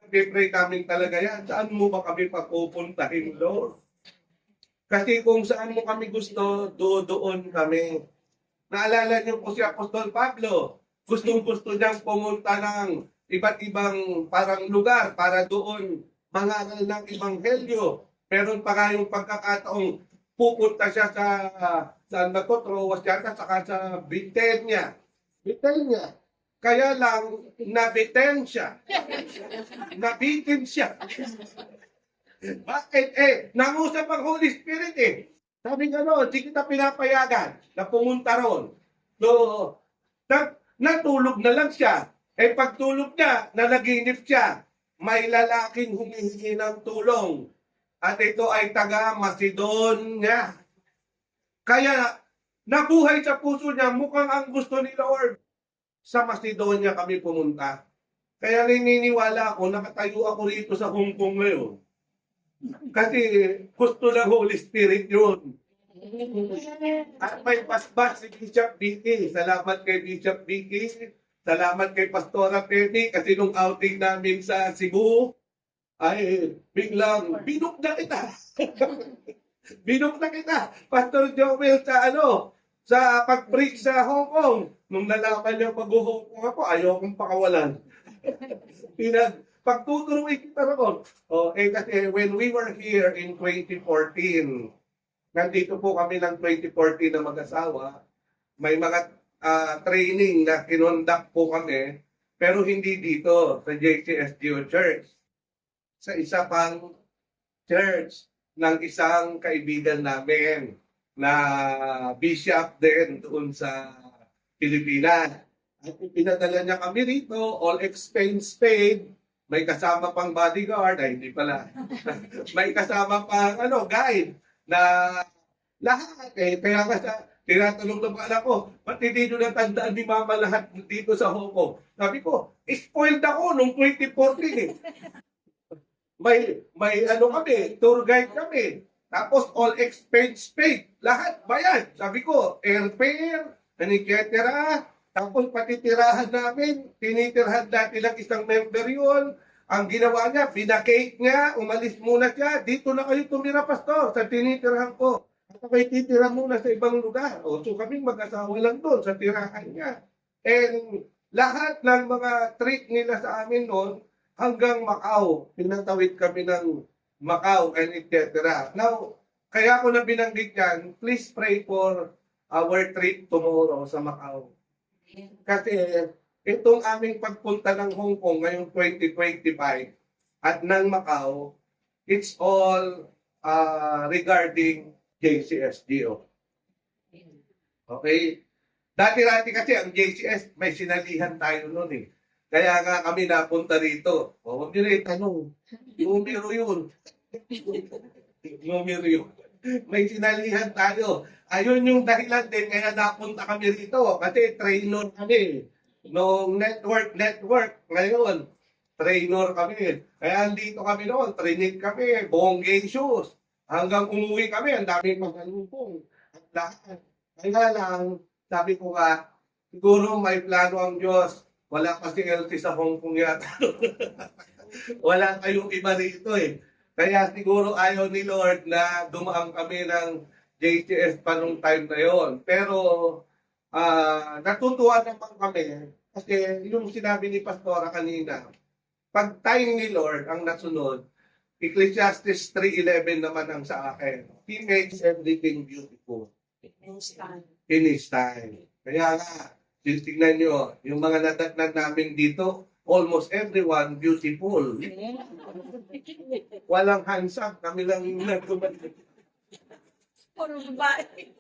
pag-pray namin talaga yan. Saan mo ba kami papupuntahin, Lord? Kasi kung saan mo kami gusto, doon kami. Naalala niyo po si Apostol Pablo. Gustong-gusto niyang pumunta ng iba't ibang parang lugar para doon mangaral ng Ebanghelyo. Meron pa nga yung pagkakataong pupunta siya sa saan ba to? Troas yata, saka sa Bitenya. Bitenya. Kaya lang, nabitin siya. Nabitin siya. Bakit? Nangusap ang Holy Spirit Sabi nga no, di kita pinapayagan na pumunta ron. So, natulog na lang siya. Pagtulog niya, nanaginip siya. May lalaking humihingi ng tulong. At ito ay taga Macedonia. Kaya, nabuhay sa puso niya, mukhang ang gusto ni Lord. Sa Macedonia kami pumunta. Kaya naniniwala ako, nakatayo ako rito sa Hong Kong ngayon. Kasi gusto ng Holy Spirit yun. At may pasbas si Bishop Vicky. Salamat kay Bishop Vicky. Salamat kay Pastora Penny. Kasi nung outing namin sa Cebu, ay biglang binok na kita. Binok na kita. Pastor Joel sa pag-preach sa Hong Kong. Nung nalaman niya mag-Hong Kong ako, ayaw akong pakawalan. Pagtuturuin kita ron. Kasi when we were here in 2014, nandito po kami ng 2014 na mag-asawa, may mga training na kinonduct po kami, pero hindi dito sa JCSGO Church. Sa isa pang church ng isang kaibigan namin na bishop din doon sa Pilipinas. At pinadala niya kami rito, all expense paid. May kasama pang bodyguard, hindi pala. May kasama pang guide na lahat Kaya nga tinatanong ng anak ko, ba't hindi nyo natandaan ni Mama lahat dito sa Hong Kong? Sabi ko, spoiled ako nung 2014 May kami, tour guide kami. Tapos all expense paid. Lahat bayad. Sabi ko, airfare, etc. Tapos pati tirahan namin, tinitirhan natin ng isang member yun. Ang ginawa niya, binakate niya, umalis muna siya. Dito na kayo tumira, pastor, sa tinitirhan ko. At ako'y titira muna sa ibang lugar. So kaming mag-asawa lang doon sa tirahan niya. And lahat ng mga treat nila sa amin noon, hanggang Macau. Pinatawid kami ng Macau and etc. Now, kaya ko na binanggit yan, please pray for our trip tomorrow sa Macau. Kasi itong aming pagpunta ng Hong Kong ngayong 2025 at ng Macau, it's all regarding JCSGO. Okay? Dati-dati kasi ang JCS, may sinalihan tayo noon Kaya nga kami napunta rito. Huwag nyo na itanong. Numero yun. Numero yun. May sinalihan tayo. Ayun yung dahilan din kaya napunta kami rito. Kasi trainer kami. Nung network. Ngayon, trainer kami. Kaya andito kami noon. Training kami. Bonggay shoes. Hanggang umuwi kami. Ang daming magkalumpong. At lahat. Kaya lang, sabi ko nga, siguro may plano ang Diyos. Wala pa si LT sa Hong Kong yata. Wala kayong iba rito Kaya siguro ayaw ni Lord na dumaan kami ng JTS pa nung time na yon. Pero natutuwa naman kami kasi yung sinabi ni Pastora kanina, pag time ni Lord ang nasunod, Ecclesiastes 3:11 naman ang sa akin. He makes everything beautiful. In His time. Kaya nga, tignan nyo, yung mga nadatnan namin dito, almost everyone beautiful. Walang handsome, kami lang nagkumalik. Puro babae.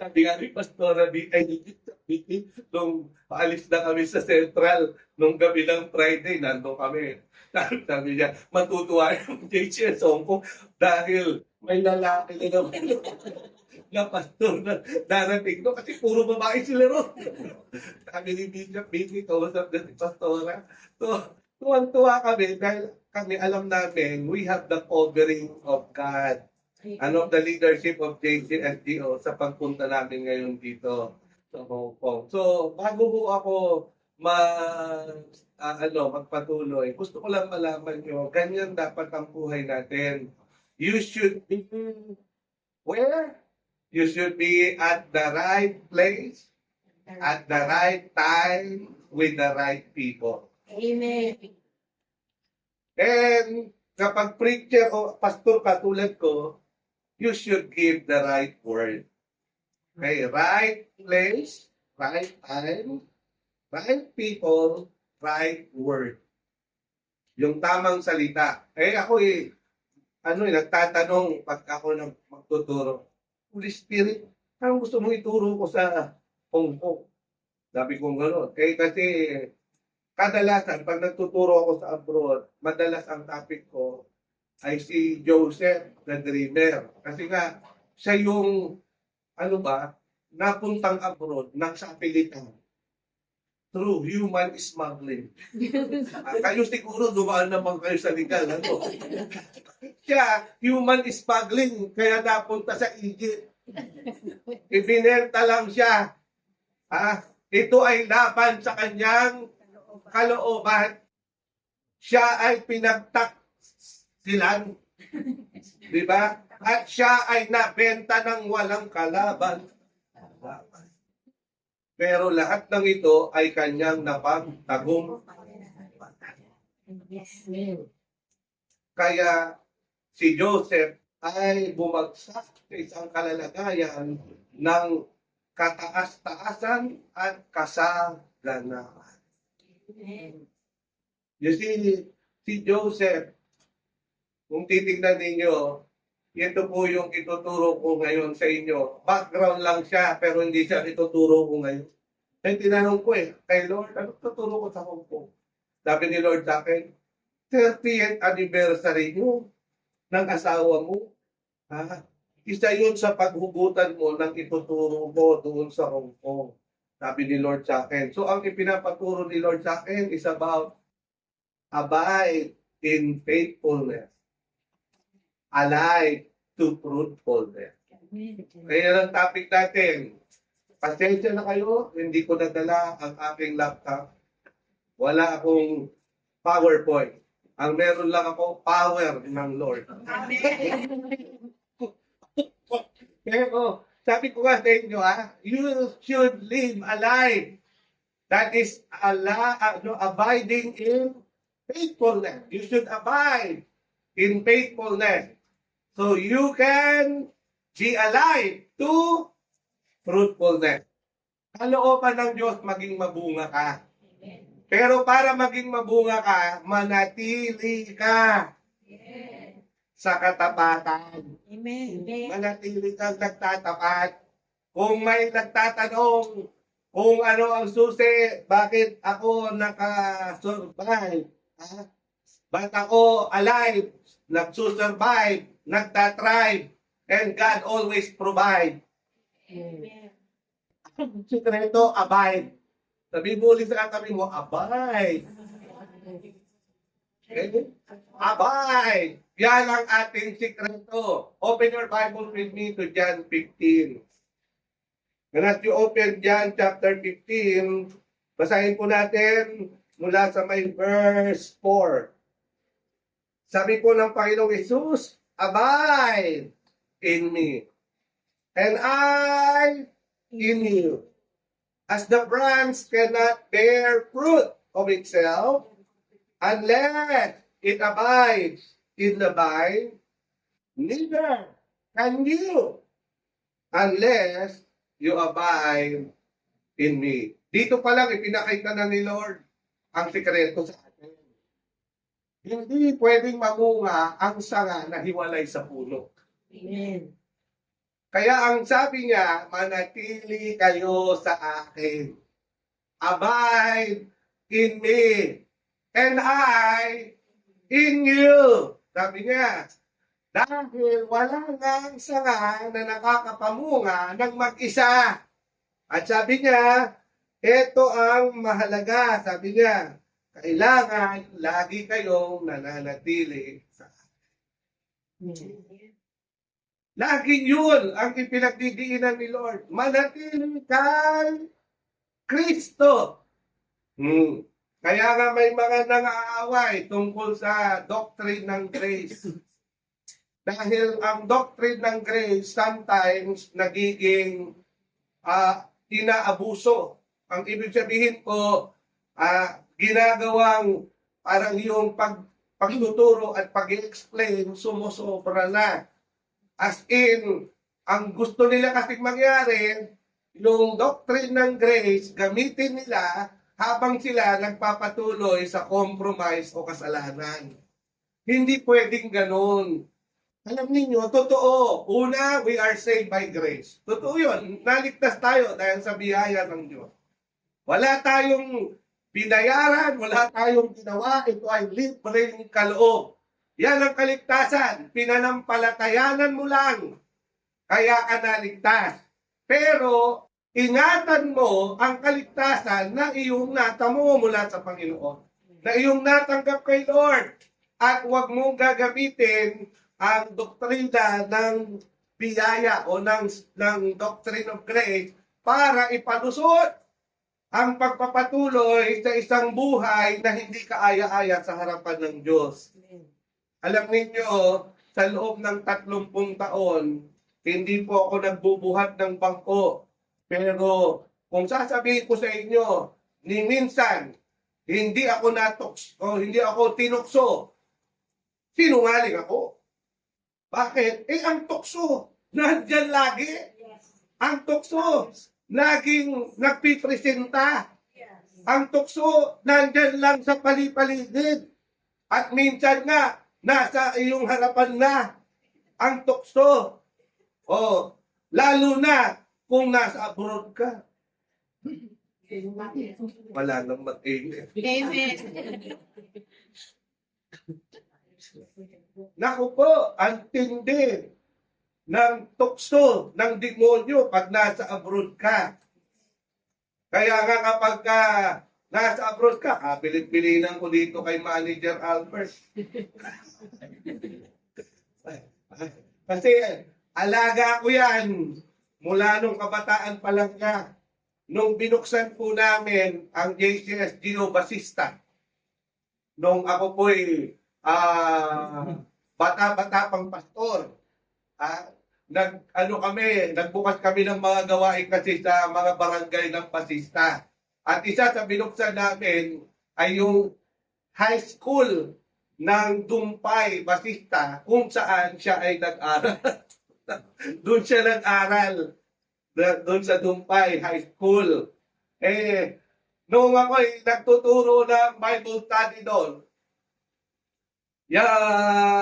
Sabi nga ni Pastora Vicky, nung paalis na kami sa Central, nung gabi ng Friday, nandun kami. Sabi niya, matutuwa yung JCS Hong Kong dahil may lalaki na naman na pastor na darating doon kasi puro babae sila ron. Sabi ni Bishop Vicky, kausap na si Pastora. So, tuwang-tuwa kami dahil kami alam namin we have the covering of God and of the leadership of JCSGO sa pagpunta namin ngayon dito sa Hong Kong. So, bago po ako ma magpatuloy. Gusto ko lang malaman nyo, ganyan dapat ang buhay natin. You should be where? You should be at the right place, at the right time, with the right people. Amen. And kapag preacher o pastor ka tulad ko, you should give the right word. Okay, right place, right time, right people, right word. Yung tamang salita. Ako nagtatanong pag ako magtuturo. Holy Spirit, anong gusto mong ituro ko sa Hong Kong? Sabi ko gano'n. Kasi kadalasan, pag nagtuturo ako sa abroad, madalas ang topic ko ay si Joseph, the dreamer. Kasi nga, siya yung, napuntang abroad ng sapilitan through human smuggling. Kayo siguro dumaan naman kayo sa legal. Siya, human smuggling, kaya napunta sa Egypt. Ibinenta lang siya. Ito ay laban sa kanyang kalooban. Siya ay pinagtaksilan. Di ba? At siya ay nabenta ng walang kalaban. Pero lahat ng ito ay kanyang napagtagum. Kaya si Joseph ay bumagsak sa isang kalalagayan ng kataas-taasan at kasaganahan. You see, si Joseph, kung titignan ninyo, ito po yung ituturo ko ngayon sa inyo. Background lang siya, pero hindi siya ituturo ko ngayon. Kaya tinanong ko kay Lord, ano tuturo ko sa Hong Kong? Sabi ni Lord sa akin, 30th anniversary mo ng asawa mo. Isa yun sa paghugutan mo ng ituturo mo doon sa Hong Kong. Sabi ni Lord sa akin. So ang ipinapaturo ni Lord sa akin is about abide in faithfulness. Alive to fruitfulness. Kaya ang topic natin. Pasensya na kayo, hindi ko nadala ang aking laptop. Wala akong PowerPoint. Ang meron lang ako, power ng Lord. Pero sabi ko nga sa inyo, you should live a life that is abiding in faithfulness. You should abide in faithfulness. So you can be alive to fruitfulness. Kalooban ng Diyos maging mabunga ka. Pero para maging mabunga ka, manatili ka sa katapatan. Amen. Manatili kang nagtatapat. Kung may nagtatanong kung ano ang susi, bakit ako nakasurvive? Ba't ako alive? Nagsusurvive, nagtatrive, and God always provide. Ang sikreto, abide. Sabi mo ulit sa katabi mo, abide. Okay? Abide. Yan ang ating sikreto. Open your Bible with me to John 15. And as you open John chapter 15, basahin po natin mula sa may verse 4. Sabi po ng Panginoong Hesus, abide in me, and I in you. As the branch cannot bear fruit of itself unless it abides in the vine, neither can you unless you abide in me. Dito pa lang ipinakita na ni Lord ang sikreto sa atin. Hindi pwedeng mamunga ang sanga na hiwalay sa puno. Amen. Kaya ang sabi niya, manatili kayo sa akin. Abide in me, and I in you. Sabi niya, dahil wala nang sanga na nakakapamunga ng mag-isa. At sabi niya, ito ang mahalaga. Sabi niya, kailangan lagi kayong nananatili sa akin. Laging yun ang ipinagdidiinan ni Lord. Manatili kay Kristo. Hmm. Kaya nga may mga nang-aaway tungkol sa doctrine ng grace. Dahil ang doctrine ng grace sometimes nagiging inaabuso. Ang ibig sabihin ko, ginagawang parang yung pagtuturo at pag-explain sumusobra na. As in, ang gusto nila kasing mangyari, yung doctrine ng grace, gamitin nila habang sila nagpapatuloy sa compromise o kasalanan. Hindi pwedeng ganun. Alam niyo, totoo. Una, we are saved by grace. Totoo yun. Naligtas tayo dahil sa biyaya ng Diyos. Wala tayong binayaran, wala tayong ginawa. Ito ay libreng kaloob. Yan ang kaligtasan. Pinanampalatayanan mo lang. Kaya ka naligtas. Pero, ingatan mo ang kaligtasan na iyong natamo mula sa Panginoon. Na iyong natanggap kay Lord. At huwag mong gagamitin ang doktrina ng biyaya o ng doctrine of grace para ipalusot ang pagpapatuloy sa isang buhay na hindi kaaya-aya sa harapan ng Diyos. Alam ninyo, sa loob ng 30 taon, hindi po ako nagbubuhat ng bangko. Pero kung sasabihin ko sa inyo, ni minsan, hindi ako hindi ako tinukso, sinungaling ako. Bakit? Ang tukso, nandyan lagi. Ang tukso, laging nagpipresenta. Ang tukso, nandyan lang sa palipaligid. At minsan nga, nasa iyong harapan na ang tukso. Lalo na kung nasa abroad ka. Wala nang mag-amen. Amen. Naku po, ang tindi ng tukso ng demonyo pag nasa abroad ka. Kaya nga kapag nasa abroad ka, kabilin-bilinan ko dito kay Manager Albert. Kasi alaga ko yan mula nung kabataan pa lang niya. Nung binuksan po namin ang JCSGO Basista, nung ako po'y bata-bata pang pastor, nagbukas kami ng mga gawain kasi sa mga barangay ng Basista. At isa sa binuksan namin ay yung high school ng Dumpay, Basista, kung saan siya ay nag-aral. Doon siya nag-aral. Doon sa Dumpay High School. Noong ako ay nagtuturo ng Bible study doon,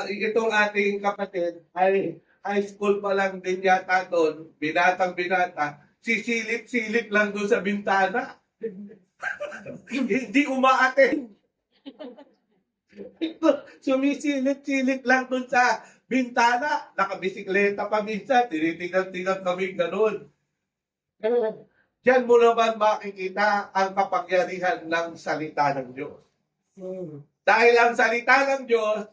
itong ating kapatid ay high school pa lang din yata doon, binatang-binata, sisilip-silip lang doon sa bintana. Hindi umaaten. Sumisilip-silip lang doon sa bintana. Nakabisikleta pa minsan, tinitingnan-tingnan kami ganun. Diyan mo naman makikita ang kapangyarihan ng salita ng Diyos. Dahil ang salita ng Diyos,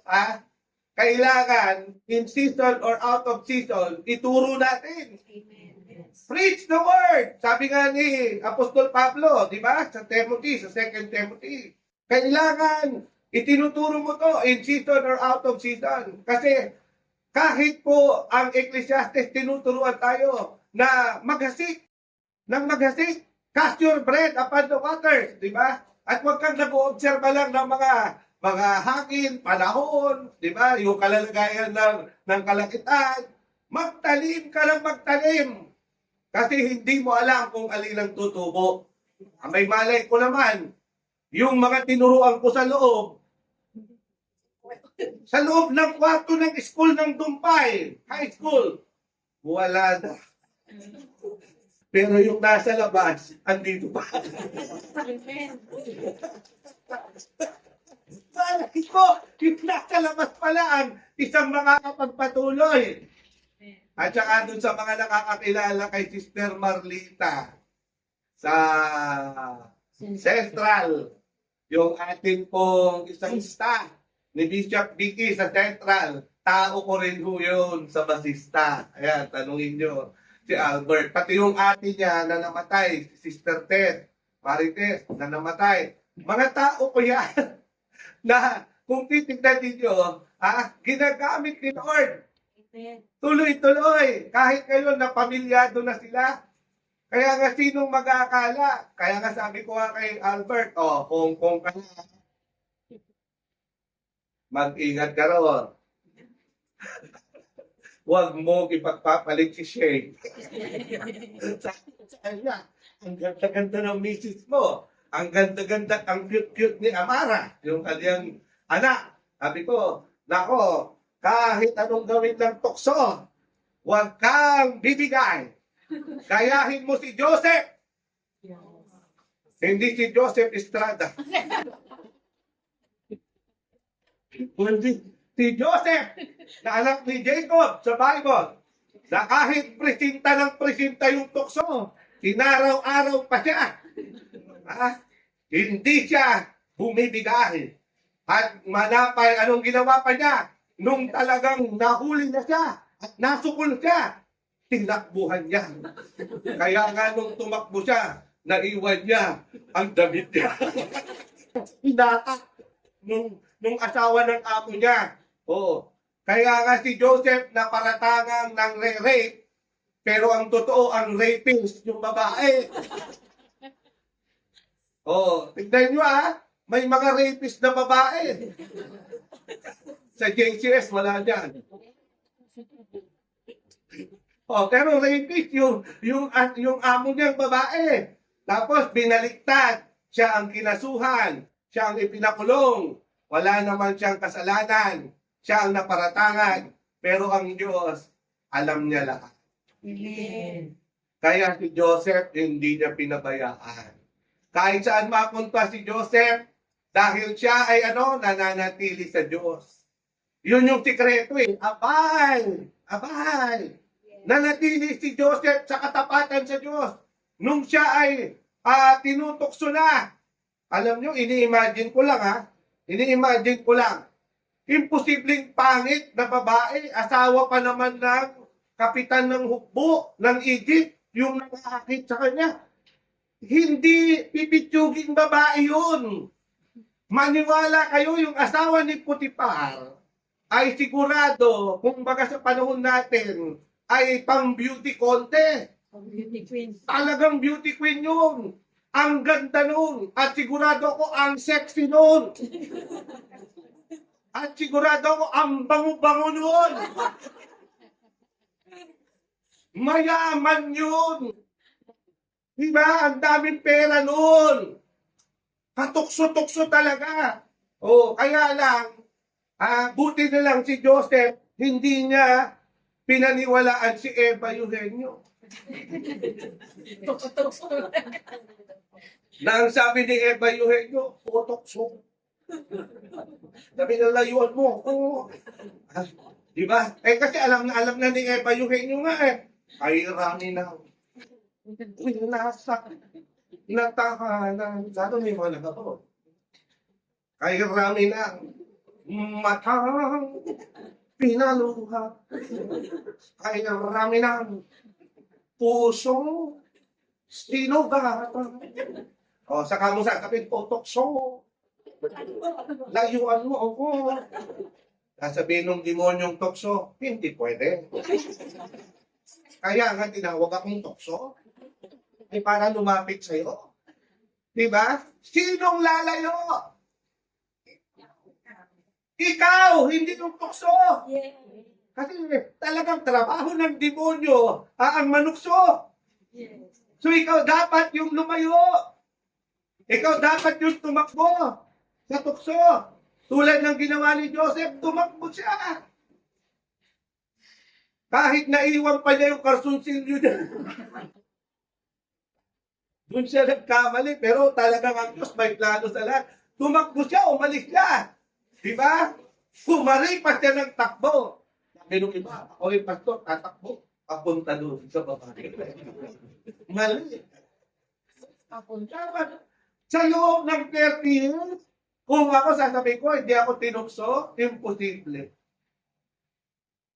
kailangan in season or out of season, ituro natin. Preach the word. Sabi nga ni Apostol Pablo, di ba? Sa Timothy, sa 2 Timothy. Kailangan itinuturo mo to in season or out of season. Kasi kahit po ang Ecclesiastes tinuturuan tayo na maghasik, cast your bread upon the waters, di ba? At huwag kang nag-oobserba lang ng mga hangin, panahon, di ba? Yung kalalagayan ng kalakitan. Magtalim ka lang magtalim. Kasi hindi mo alam kung alin ang tutubo. May malay ko naman, yung mga tinuruan ko sa loob ng kwarto ng school ng Dumpay, high school, wala na. Pero yung nasa labas, andito pa. Yung nasa labas pala ang isang makakapagpatuloy. At saka dun sa mga nakakakilala kay Sister Marlita sa Central, yung ating pong isang staff ni Bishop Vicky sa Central, tao ko rin ho yun sa Basista. Ayan, tanungin nyo si Albert. Pati yung ate niya na namatay, si Sister Ted, Marites na namatay. Mga tao ko yan na kung titignan ninyo, ginagamit ni Lord. Amen. Tuloy-tuloy. Kahit ngayon na pamilyado na sila. Kaya nga sinong mag-aakala? Kaya nga sabi ko nga kay Albert, kung ka mag-ingat ka ron. Huwag mo ipagpapalit si Shane. Sa kanya, ang ganda-ganda ng misis mo. Ang ganda-ganda, ang cute-cute ni Amara, yung kanyang anak. Sabi ko, nako, kahit anong gawin ng tukso, huwag kang bibigay. Kayahin mo si Joseph. Hindi si Joseph Estrada. Hindi. Si Joseph, na anak ni Jacob sa Bible, na kahit presinta ng presinta yung tukso, inaraw-araw pa siya. Hindi siya bumibigay. At manapay, anong ginawa pa niya? Nung talagang nahuli na siya at nasukol siya, tinakbuhan niya. Kaya nga nung tumakbo siya, naiwan niya ang damit niya. Hinata nung asawa ng amo niya. Oo. Kaya nga si Joseph na paratangang ng rape, pero ang totoo, ang rapist, yung babae. Tignan nyo may mga rapist na babae. Sa JCS, wala dyan. Pero rapist, yung amo niyang babae. Tapos binaliktad, siya ang kinasuhan, siya ang ipinakulong. Wala naman siyang kasalanan. Siya ang naparatangan. Pero ang Diyos, alam niya lahat. Amen. Kaya si Joseph, hindi niya pinabayaan. Kahit saan mapunta si Joseph, dahil siya ay nananatili sa Diyos. Yun yung sikreto Abay! Abay! Nanatili si Joseph sa katapatan sa Diyos. Nung siya ay tinutokso na. Alam nyo, ini-imagine ko lang Ini-imagine ko lang. Imposibleng pangit na babae, asawa pa naman ng kapitan ng hukbo ng Egypt, yung nakakakit sa kanya. Hindi pipitsuging babae yun. Maniwala kayo, yung asawa ni Potiphar ay sigurado, kung baga sa panahon natin, ay pang beauty contest. Beauty queen. Talagang beauty queen yun. Ang ganda nun. At sigurado ako ang sexy nun. At sigurado ako ang bango-bango nun. Mayaman yun. Diba? Ang daming pera nun. Katukso-tukso talaga. Kaya lang, buti na lang si Joseph, hindi niya pinaniwalaan si Eva Eugenio. Na ang sabi ni Eva Eugenio, tukso. Sabi na layuan mo. Diba? Kasi alam na ni Eva Eugenio nga ay rami na. Winasak. Natahanan. Lalo may mga nagkakaroon. Ay rami na. Matang pinaluha. Ay rami na. Puso. Sinugatan. Saka mo sasabihin, tukso. Layuan mo ako. Sasabihin ng demonyong tukso, hindi pwede. Kaya nga tinawag akong tukso. Ay para lumapit sa'yo. Diba? Sinong lalayo? Ikaw, hindi yung tukso. Yes. Kasi talagang trabaho ng demonyo ang manukso. Yes. So ikaw dapat yung lumayo. Ikaw dapat yung tumakbo sa tukso. Tulad ng ginawa ni Joseph, tumakbo siya. Kahit naiwan pa niya yung karsunsilyo niya. Doon siya nagkamali, pero talagang ang Diyos may plano sa lahat. Tumakbo siya, umalis siya. Diba? Kumaripas siya ng takbo. Sabi nung iba, ako yung pastor, tatakbo. Papunta doon sa babae. Mali. Papunta ba? Sa loob ng 30 years, kung ako sasabihin ko, hindi ako tinukso, imposible.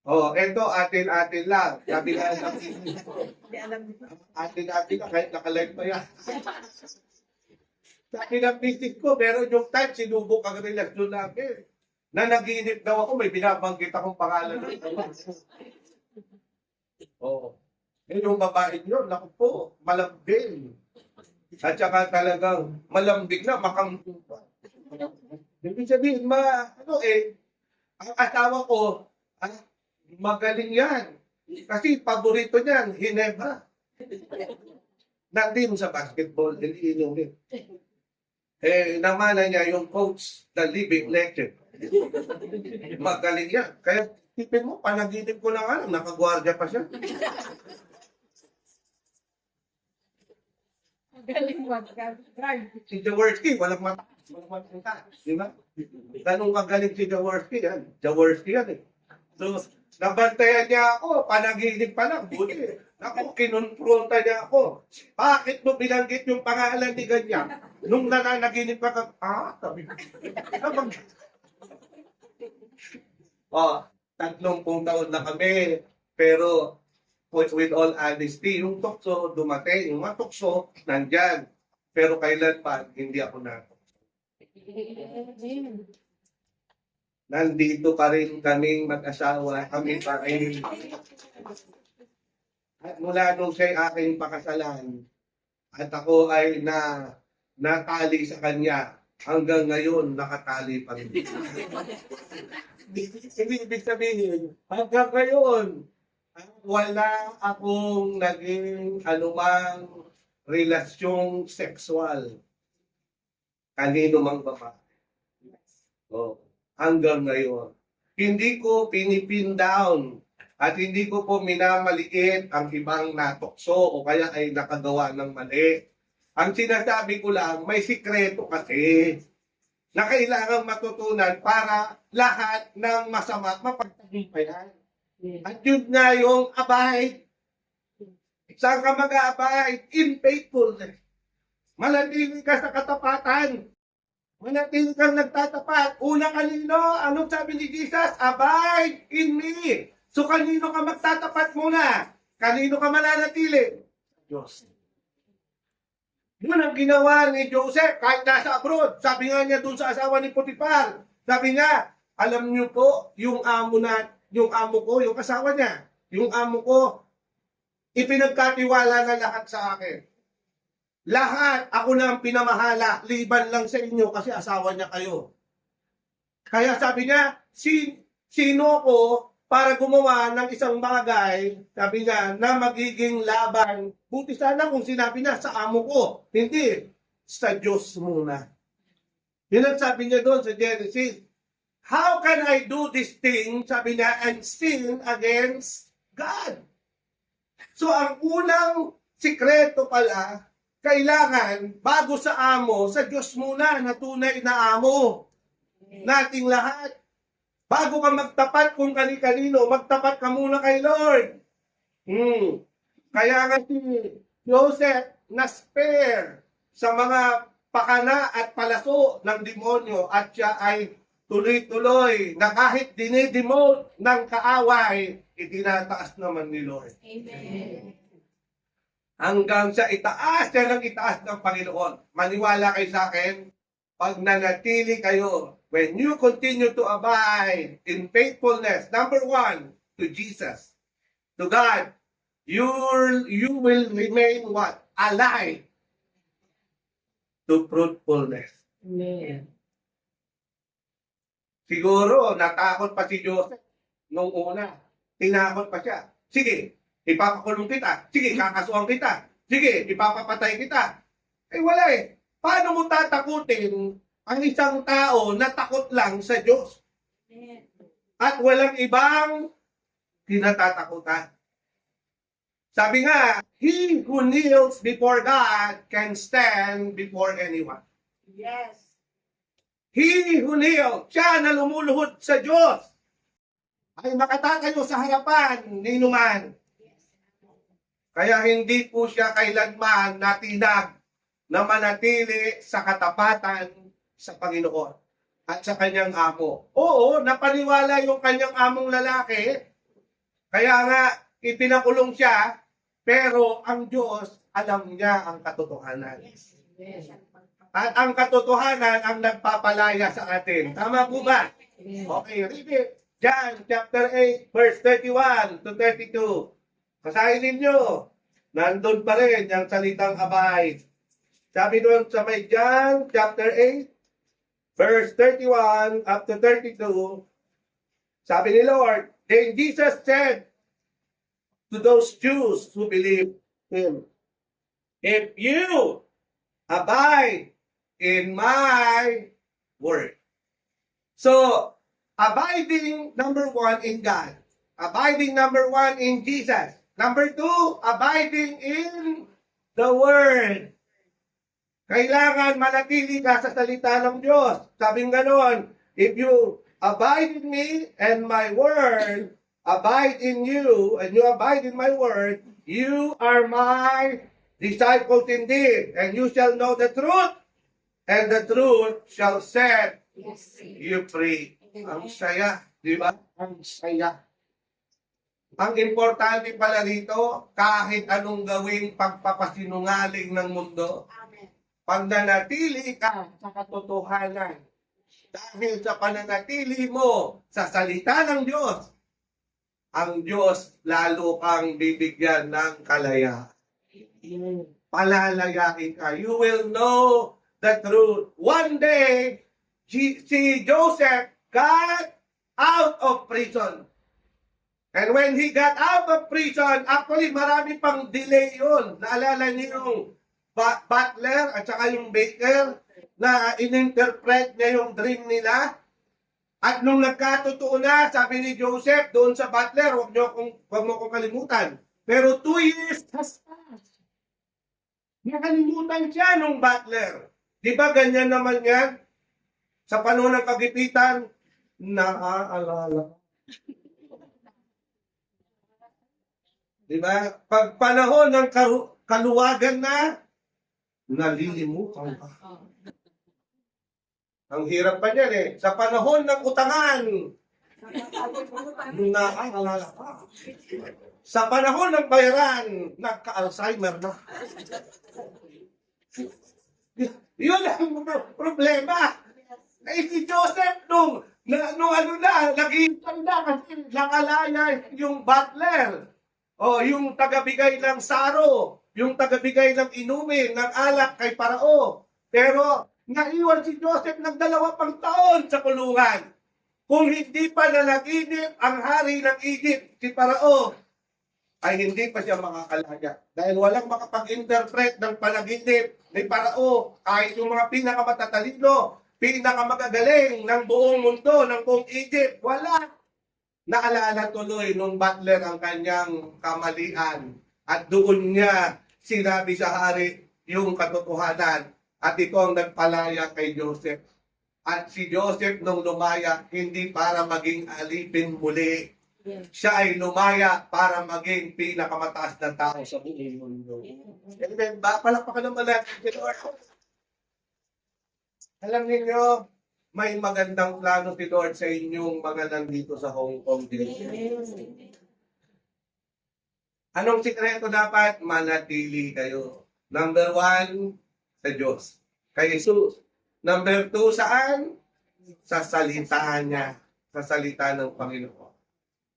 Eto, atin-atin lang. Sabi nga natin, Hindi alam nito. atin-atin lang, kahit nakalive pa yan. Sa pinapisit ko, meron yung time, sinubok ang relasyon namin. Na naginip daw ako, may binabanggit akong pangalan. Oo. Eh, yung babae nyo, naku po, malambing. At saka talagang malambing na, makamting pa. Ibig sabihin, ang asawa ko, magaling yan. Kasi paborito niyan, Hinebra. Nandun sa basketball, iniinumin. Namana niya yung coach, the living legend. Magaling yan. Kaya tipin mo, panaginip ko na nga lang, nakagwardya pa siya. Galing mag-drive. Si Jaworski, walang mata. Di ba? Ganun kagaling si Jaworski yan. Jaworski yan eh. So, nabantayan niya ako, panaginip pa lang, buti. Naku, kinonfronta niya ako. Bakit mo binanggit yung pangalan ni ganyan? Nung nananaginip ka, sabi ko. Oh, 30 taon na kami. Pero, with all honesty, yung tukso dumating. Yung mga tukso, nandyan. Pero kailan pa, hindi ako natukso. Nandito pa rin kaming mag-asawa. Kami pa rin. At mula nung siya'y aking pakasalan, at ako ay natali sa kanya, hanggang ngayon nakatali pa rin. Hindi ibig sabihin, hanggang ngayon, wala akong naging anumang relasyong sexual. Kanino mang babae. Oh, hanggang ngayon. Hindi ko pinipin down at hindi ko po minamaliit ang ibang natokso o kaya ay nakagawa ng mali. Ang sinasabi ko lang, may sikreto kasi na kailangang matutunan para lahat ng masama mapagtagumpayan. At yun nga yung abide. Saan ka mag-abide? In faithfulness. Manatili ka sa katapatan. Manatili kang nagtatapat. Una kanino? Anong sabi ni Jesus? Abide in me. So kanino ka magtatapat muna? Kanino ka mananatili? Diyos. Yun ang ginawa ni Joseph kahit nasa abroad. Sabi nga niya dun sa asawa ni Potiphar. Sabi nga, alam niyo po, yung amo ko, yung asawa niya, yung amo ko, ipinagkatiwala na lahat sa akin. Lahat, ako na ang pinamahala, liban lang sa inyo kasi asawa niya kayo. Kaya sabi niya, sino ko para gumawa ng isang bagay, sabi niya, na magiging laban. Buti sana kung sinabi niya sa amo ko. Hindi, sa Diyos muna. Yun ang sabi niya doon sa Genesis. How can I do this thing, sabi niya, and sin against God? So ang unang sikreto pala, kailangan, bago sa amo, sa Diyos muna na tunay na amo nating lahat. Bago ka magtapat kung kani-kanino, magtapat ka muna kay Lord. Kaya nga si Joseph na-spare sa mga pakana at palaso ng demonyo at siya ay tuloy-tuloy na kahit dinidemote ng kaaway, itinataas naman ni Lord. Amen. Hanggang sa itaas siya ng itaas ng Panginoon. Maniwala kayo sa akin, pag nanatili kayo, when you continue to abide in faithfulness, number one, to Jesus, to God, you will remain what? Alive to fruitfulness. Amen. Siguro, natakot pa si Joseph nung una. Tinakot pa siya. Sige, ipapakulong kita. Sige, kakasuhan kita. Sige, ipapapatay kita. Wala eh. Paano mo tatakutin ang isang tao na takot lang sa Diyos? At walang ibang kinatatakutan. Sabi nga, he who kneels before God can stand before anyone. Yes. He who kneels, siya na lumuluhod sa Diyos, ay makatatayo sa harapan ni numan. Kaya hindi po siya kailanman natinag na manatili sa katapatan sa Panginoon at sa kanyang amo. Oo, napaniwala yung kanyang among lalaki, kaya nga ipinakulong siya, pero ang Diyos alam niya ang katotohanan. Yes. At ang katotohanan ang nagpapalaya sa atin. Tama po ba? Amen. Okay, read it. John chapter 8, verse 31 to 32. Basahin ninyo. Nandun pa rin yung salitang abide. Sabi doon sa may John chapter 8, verse 31 up to 32, sabi ni Lord, then Jesus said to those Jews who believed Him, if you abide in my word. So, abiding, number one, in God. Abiding, number one, in Jesus. Number two, abiding in the Word. Kailangan manatili ka sa salita ng Diyos. Sabing ganon, if you abide in me and my Word abide in you, and you abide in my Word, you are my disciples indeed, and you shall know the truth, and the truth shall set Yes. you free. Ang saya, di ba? Ang saya. Ang importante pala rito, kahit anong gawing pagpapasinungaling ng mundo, Amen. pag nanatili ka sa katotohanan, dahil sa pananatili mo sa salita ng Diyos, ang Diyos lalo kang bibigyan ng kalayaan. Palalayain ka. You will know the truth. One day, si Joseph got out of prison. And when he got out of prison, actually marami pang delay yun. Naalala niyo yung butler at saka yung baker na ininterpret niya yung dream nila. At nung nagkatotoo na, sabi ni Joseph doon sa butler, huwag mo kong kalimutan. Pero 2 years has passed. Nakalimutan siya nung butler. Di ba ganyan naman yan? Sa panahon ng kagipitan, naaalala. Di ba? Pag panahon ng kaluwagan na, nalilimutan ka. Ang hirap pa niyan eh. Sa panahon ng utangan, naaalala ka. Sa panahon ng bayaran, nagka-Alzheimer na. Yun ang problema. Eh, si Joseph nung naging tanda kasi nakalaya yung butler. O, yung tagabigay ng saro, yung tagabigay ng inumin, ng alak kay Parao. Pero, naiwan si Joseph ng 2 pang taon sa kulungan. Kung hindi pa nanaginip ang hari ng Egypt, si Parao, ay hindi pa siya makakalaya. Dahil walang makapag-interpret ng panaginip ni Parao, kahit yung mga pinakamatatalino, pinakamagagaling ng buong mundo, ng buong Egypt, wala. Naalala tuloy nung butler ang kanyang kamalian at doon niya sinabi sa hari yung katotohanan at ito ang nagpalaya kay Joseph. At si Joseph nung lumaya, hindi para maging alipin muli. Siya ay lumaya para maging pinakamataas na tao sa buong mundo. Amen. Palakpakan naman natin, Lord. Alam niyo, may magandang plano si Lord sa inyong mga nandito sa Hong Kong din. Anong sikreto dapat? Manatili kayo. Number 1, sa Diyos. Kay Jesus. Number 2, saan? Sa salita niya. Sa salita ng Panginoon.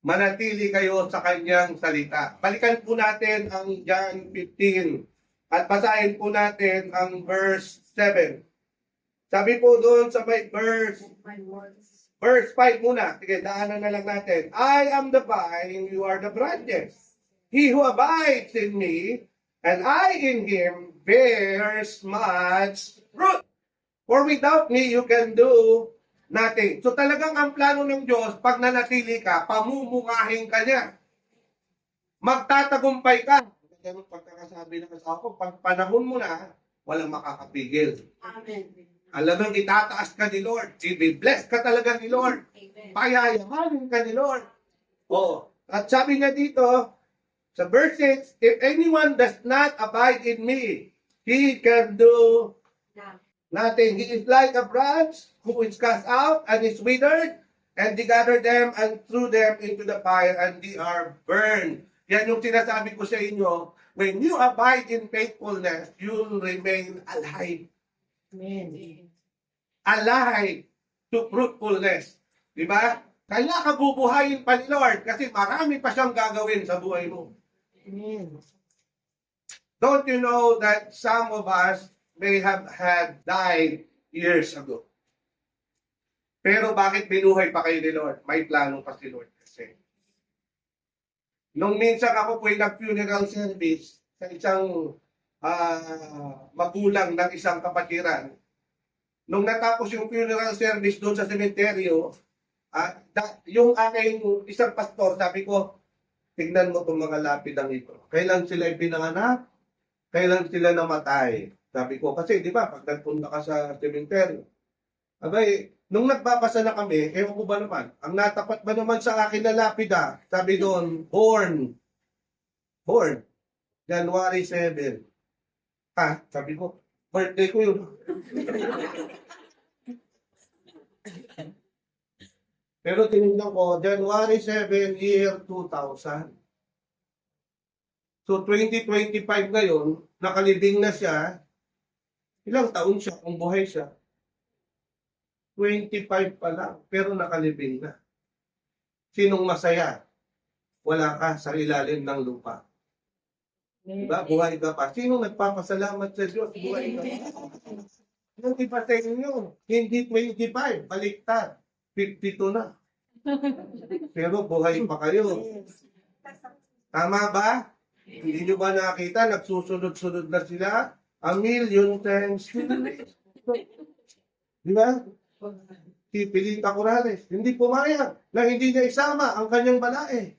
Manatili kayo sa kanyang salita. Balikan po natin ang John 15 at basahin po natin ang verse 7. Sabi po doon sa may verse 5 muna. Sige, daanan na lang natin. I am the vine, you are the branches. He who abides in me, and I in him, bears much fruit. For without me, you can do nothing. So talagang ang plano ng Diyos, pag nanatili ka, pamumungahin ka niya. Magtatagumpay ka. Ganun pagkakasabi ng asawa ko, pag panahon mo na, walang makakapigil. Amen. Alam mo, itataas ka ni Lord. I-bless ka talaga ni Lord. Amen. Payayamanin ka ni Lord. Oh, at sabi niya dito, sa verse 6, if anyone does not abide in me, he can do nothing. He is like a branch who is cast out and is withered, and they gather them and threw them into the fire, and they are burned. Yan yung sinasabi ko sa inyo, when you abide in faithfulness, you'll remain alive. Amen. Alive to fruitfulness. Di ba? Kaya ka bubuhayin pa ni Lord kasi marami pa siyang gagawin sa buhay mo. Amen. Don't you know that some of us may have had died years ago? Pero bakit binuhay pa kayo ni Lord? May plano pa si Lord kasi. Nung minsan ako po'y nag-funeral service sa isang magulang ng isang kapatiran, nung natapos yung funeral service doon sa sementeryo, yung aking isang pastor, sabi ko, tignan mo itong mga lapidang ito. Kailan sila ipinanganak? Kailan sila namatay? Sabi ko, kasi di ba, pag nagpunta ka sa sementeryo, abay, nung nagbabasa na kami, ewan ko ba naman, ang natapat ba naman sa akin na lapida, sabi doon, born, January 7. Sabi ko, birthday ko yun. Pero tinignan ko, January 7, year 2000. So 2025 ngayon, nakalibing na siya. Ilang taon siya kung buhay siya? 25 pa lang, pero nakalibing na. Sinong masaya? Wala ka sa ilalim ng lupa. Diba? Buhay ka pa. Sinong nagpapasalamat sa Diyos? Buhay ka pa. Yung iba sa inyo, hindi 25, baliktad. 52 na. Pero buhay pa kayo. Tama ba? Hindi nyo ba nakita? Nagsusunod-sunod na sila. A million times. Di ba? Si Pilita Corrales, hindi pumayag na hindi niya isama ang kanyang balae.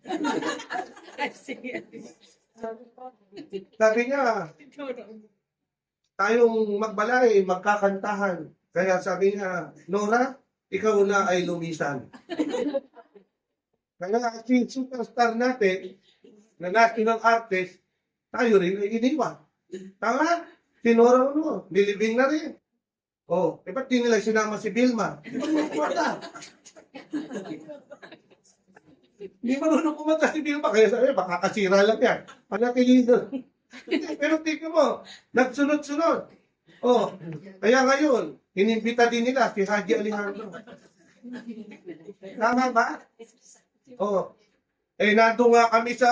Sabi niya, tayong magbalae, magkakantahan. Kaya sabi niya, Nora, ikaw na ay lumisan. Kaya si superstar natin, na national artist, tayo rin ay iniwan. Tama? Si Nora ano, nilibing na rin. Ba't di nila sinama si Vilma? Hindi marunong kumanta si Vilma, kaya sabi, baka kasira lang yan. Panatili doon. Pero tingnan mo, nagsunod-sunod. Kaya ngayon, inimbita din nila si Haji Alejandro. Tama ba? Nandun nga kami sa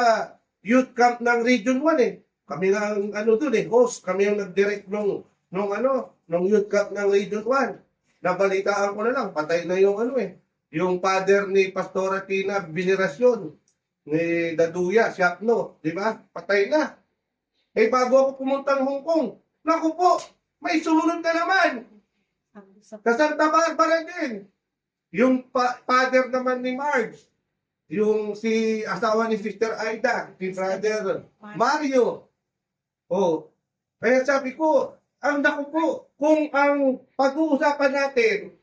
youth camp ng Region 1 eh. Kami nga doon host. Kami ang nag-direct nung youth camp ng Region 1. Nabalitaan ko na lang, patay na yung yung father ni Pastora Tina Venerasyon, ni Daduya, Siapno, di ba? Patay na. Bago ako pumunta ng Hong Kong, naku po, may sumunod na naman. Sa Santa Barbara din. Yung father naman ni Marge, yung si asawa ni Sister Aida, si Brother Mario. Kaya sabi ko, naku po, kung ang pag-uusapan natin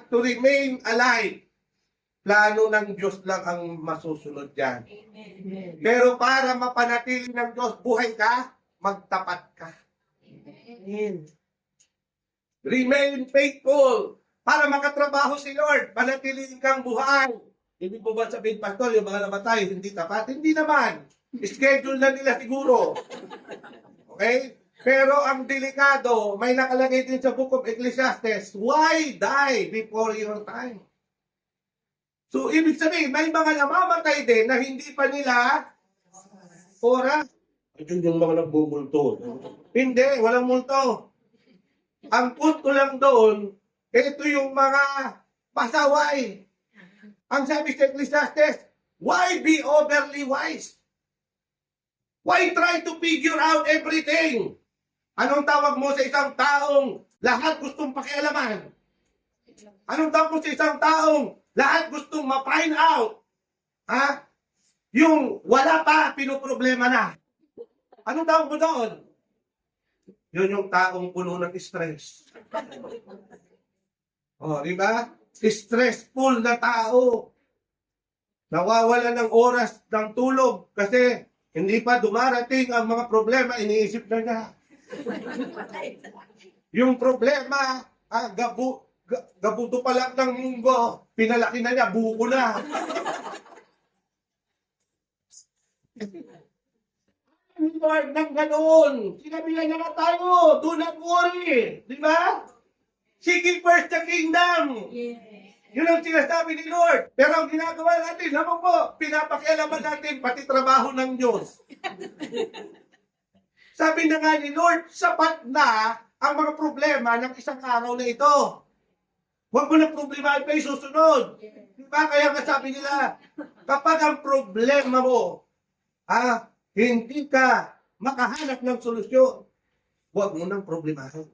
to remain alive, plano ng Diyos lang ang masusunod yan. Pero para mapanatili ng Diyos, buhay ka, magtapat ka. Remain faithful. Para makatrabaho si Lord, panatiliin kang buhay. Hindi po ba sabihin, Pastor, yung mga namatay, hindi tapat? Hindi naman. Schedule na nila siguro. Okay? Pero ang delikado, may nakalagay din sa Book of Ecclesiastes, why die before your time? So, ibig sabihin, may mga namamatay din na hindi pa nila oras. Ito yung mga nagbumulto. Hindi, walang multo. Ang punto lang doon, ito yung mga pasaway. Ang sabi sa Ecclesiastes, why be overly wise? Why try to figure out everything? Anong tawag mo sa isang taong lahat gustong pakialaman? Anong tawag mo sa isang taong lahat gustong ma-find out? Yung wala pa, pinoproblema na. Anong tawag mo doon? Yun yung taong puno ng stress. Di ba? Stressful na tao. Nawawala ng oras ng tulog kasi hindi pa dumarating ang mga problema, iniisip na niya. Yung problema, gabuto pa lang ng munggo, pinalaki na niya, buko na. Lord, nang ganoon, sinabi niya nga tayo, do not worry. Di ba? Seeking first the kingdom. Yes. Yun ang sinasabi ni Lord. Pero ang ginagawa natin, naman po, pinapakialaman natin pati trabaho ng Diyos. Sabi na nga ni Lord, sapat na ang mga problema ng isang araw na ito. Huwag mo na problema pa susunod. Diba? Kaya nga sabi nila, kapag ang problema mo, hindi ka makahanap ng solusyon, huwag mo nang problemahin.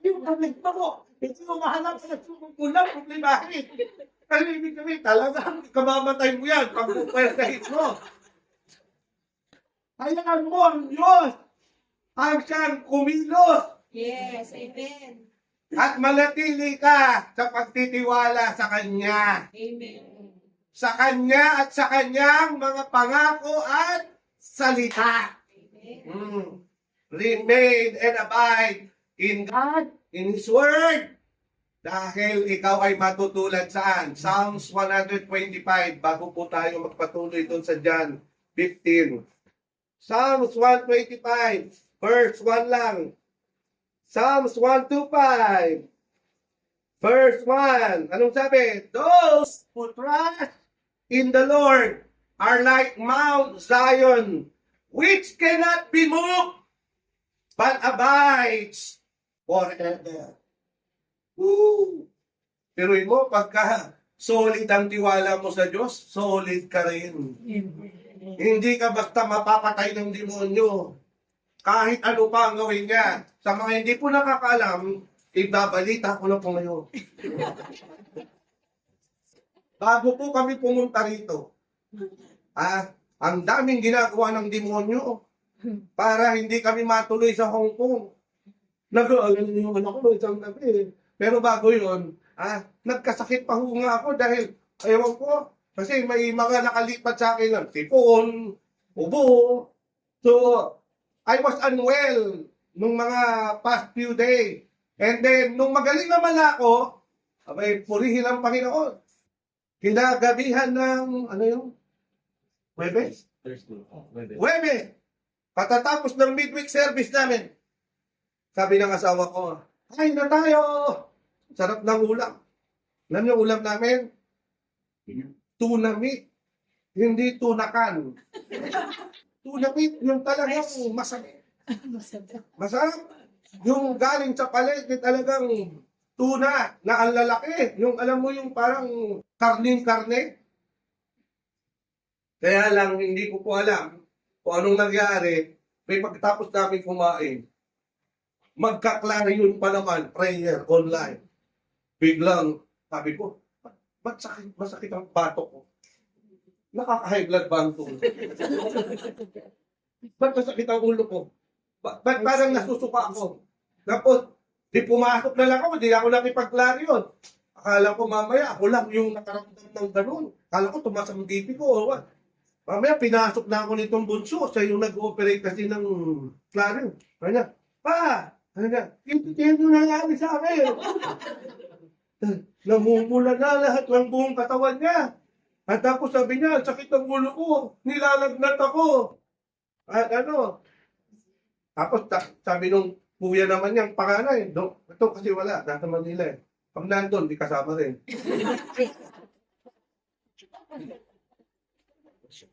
Yung problema mo, hindi mo mahanap sa solusyon mo lang problemahin. Kasi ibig sabihin, talagang kamamatay mo yan pag pupwersahin mo. Hayaan mo ang Diyos ang siyang kumilos Yes. Amen. at manatili ka sa pagtitiwala sa Kanya. Amen. Sa Kanya at sa Kanyang mga pangako at salita. Amen. Remain and abide in God, in His Word. Dahil ikaw ay matutulad saan? Psalms 125, bago po tayo magpatuloy doon sa John 15. Psalms 125, verse 1 lang. Psalms 125, verse 1. Anong sabi? Those who trust in the Lord are like Mount Zion, which cannot be moved, but abides forever. Woo! Pero mo, pagka solid ang tiwala mo sa Diyos, solid ka rin. Hindi ka basta mapapatay ng demonyo. Kahit ano pa ang gawin niya. Sa mga hindi po nakakaalam, ibabalita ko na po ngayon. Bago po kami pumunta rito, ang daming ginagawa ng demonyo para hindi kami matuloy sa Hong Kong. Nag-aalala yung anak ko isang gabi. Pero bago yun, nagkasakit pa ho nga ako dahil, ewan ko, kasi may mga nakalipat sa akin ng tipon, ubo. So, I was unwell nung mga past few days. And then, nung magaling naman ako, abay, purihin ang Panginoon. Kinagabihan ng, ano yun? Webes? Webes! Patatapos ng midweek service namin, sabi ng asawa ko, ay na tayo! Sarap ng ulam. Alam niyo ulam namin? Tuna meat. Hindi tunakan. Tuna meat, yung talagang masarap. Masarap. Yung galing sa palengke talagang tuna na ang lalaki. Yung alam mo yung parang karning-karne. Kaya lang hindi ko po alam kung anong nangyari. May pagkatapos namin kumain, magka-clarion pa naman, prayer online. Biglang, sabi ko, ba't masakit ang batok ko? Nakaka-high blood ba ang tulo? Ba't masakit ang ulo ko? Ba't parang nasusuka ako? Tapos, di pumasok na lang ako, di ako nakipag-clarion. Akala ko mamaya, ako lang yung nakaramdam ng ganun. Akala ko tumas ang BP ko o what. Mamaya, pinasok na ako nitong bunso. Siya yung nag-ooperate kasi ng clarion. Kanya, ano nga, hindi yung nangyari sa akin. Namumula na lahat ng buong katawan niya. At tapos sabi niya, sakit ang ulo ko, nilalagnat ako. At ano, tapos sabi nung kuya naman niyang panganay, ito kasi wala, nasa Manila eh. Pag nandun, di kasama rin.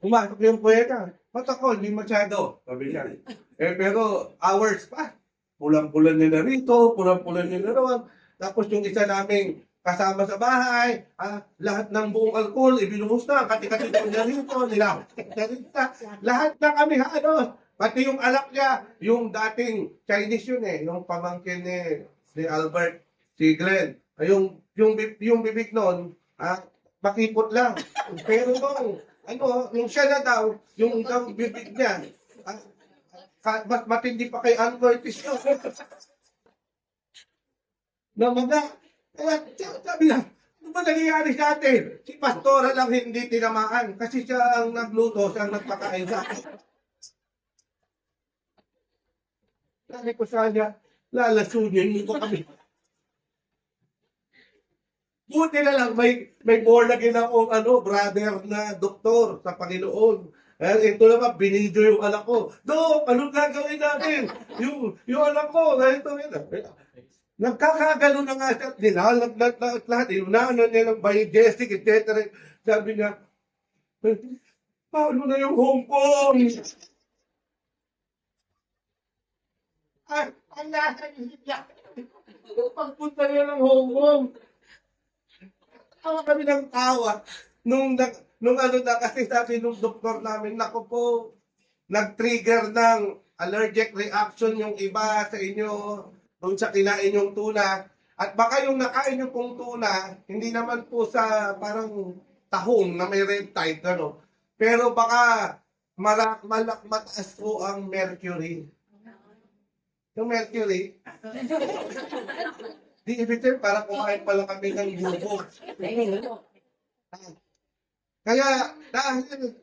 Pumasok yung kuya ka, ba't ako, hindi masyado, sabi niya. Pero hours pa. Pulang-pulan nila rito, pulang-pulan nila roon. Tapos yung isa naming kasama sa bahay, lahat ng buong alcohol, ibinuhos na, kati-kati niya rito, nila. Lahat na kami, pati yung alak niya, yung dating Chinese yun yung pamangkin ni Albert, si Glenn. Yung bibig nun, makipot lang. Pero yung siya na daw, yung bibig niya, mas matindi pa kay Ann Curtis yun. Na mga, kaya sabi na, ano ba nangyayari sa atin? Si Pastora lang hindi tinamaan kasi siya ang nagluto, siya ang nagpakain sa akin. Sabi ko sa kanya, lalasunin mo kami. Buti na lang, may born again akong brother na doktor sa Panginoon. Ito naman, binidyo yung anak ko. Dok, anong gagawin natin? Yung anak ko, ganito. Nagkakagano na nga siya. Nilalag lahat. Inunahan niya ng biogestic, etc. Sabi niya, paano na yung Hong Kong? Ang nasa isip niya. Pagpunta niya ng Hong Kong. Tawa kami ng tawa. Nung ano na, kasi sabi nung doktor namin, naku po, nag-trigger ng allergic reaction yung iba sa inyo doon sa kinain yung tuna. At baka yung nakain yung pong tuna, hindi naman po sa parang tahong na may red tide, ano. Pero baka mataas po ang mercury. Yung mercury, di ibig sabihin, parang kumain pala kami ng bubo. Kaya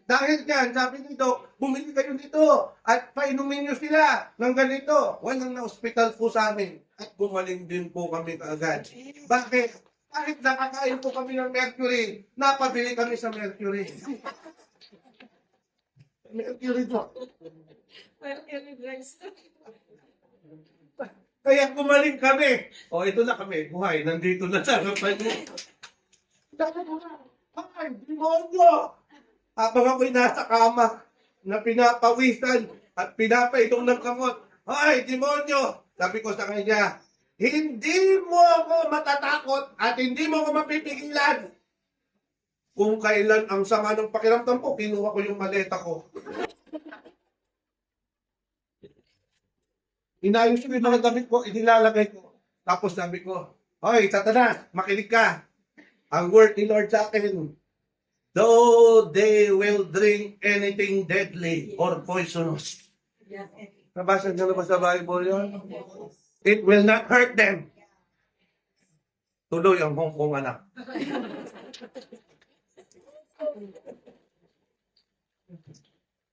dahil dyan, sabi nito, bumili kayo dito at painumin nyo sila ng ganito. Walang na-hospital po sa amin at gumaling din po kami kaagad. Bakit? Kahit nakakain po kami ng mercury, napabili kami sa mercury. Mercury po. Kaya gumaling kami. O, ito na kami. Buhay, nandito na sa harapan niyo. Ay, demonyo! Habang ako'y nasa kama na pinapawisan at pinapaitong ng kamot. Ay, demonyo! Sabi ko sa kanya, hindi mo ako matatakot at hindi mo ako mapipigilan. Kung kailan ang sama ng pakiramdam ko, kinuha ko yung maleta ko. Inayos ko yung mga damit ko, inilalagay ko. Tapos sabi ko, hoy, Satanas, makinig ka. Ang word ni Lord sa akin, though they will drink anything deadly or poisonous. Nabasa niyo na ba sa Bible yun? It will not hurt them. Tuloy ang Hong Kong anak.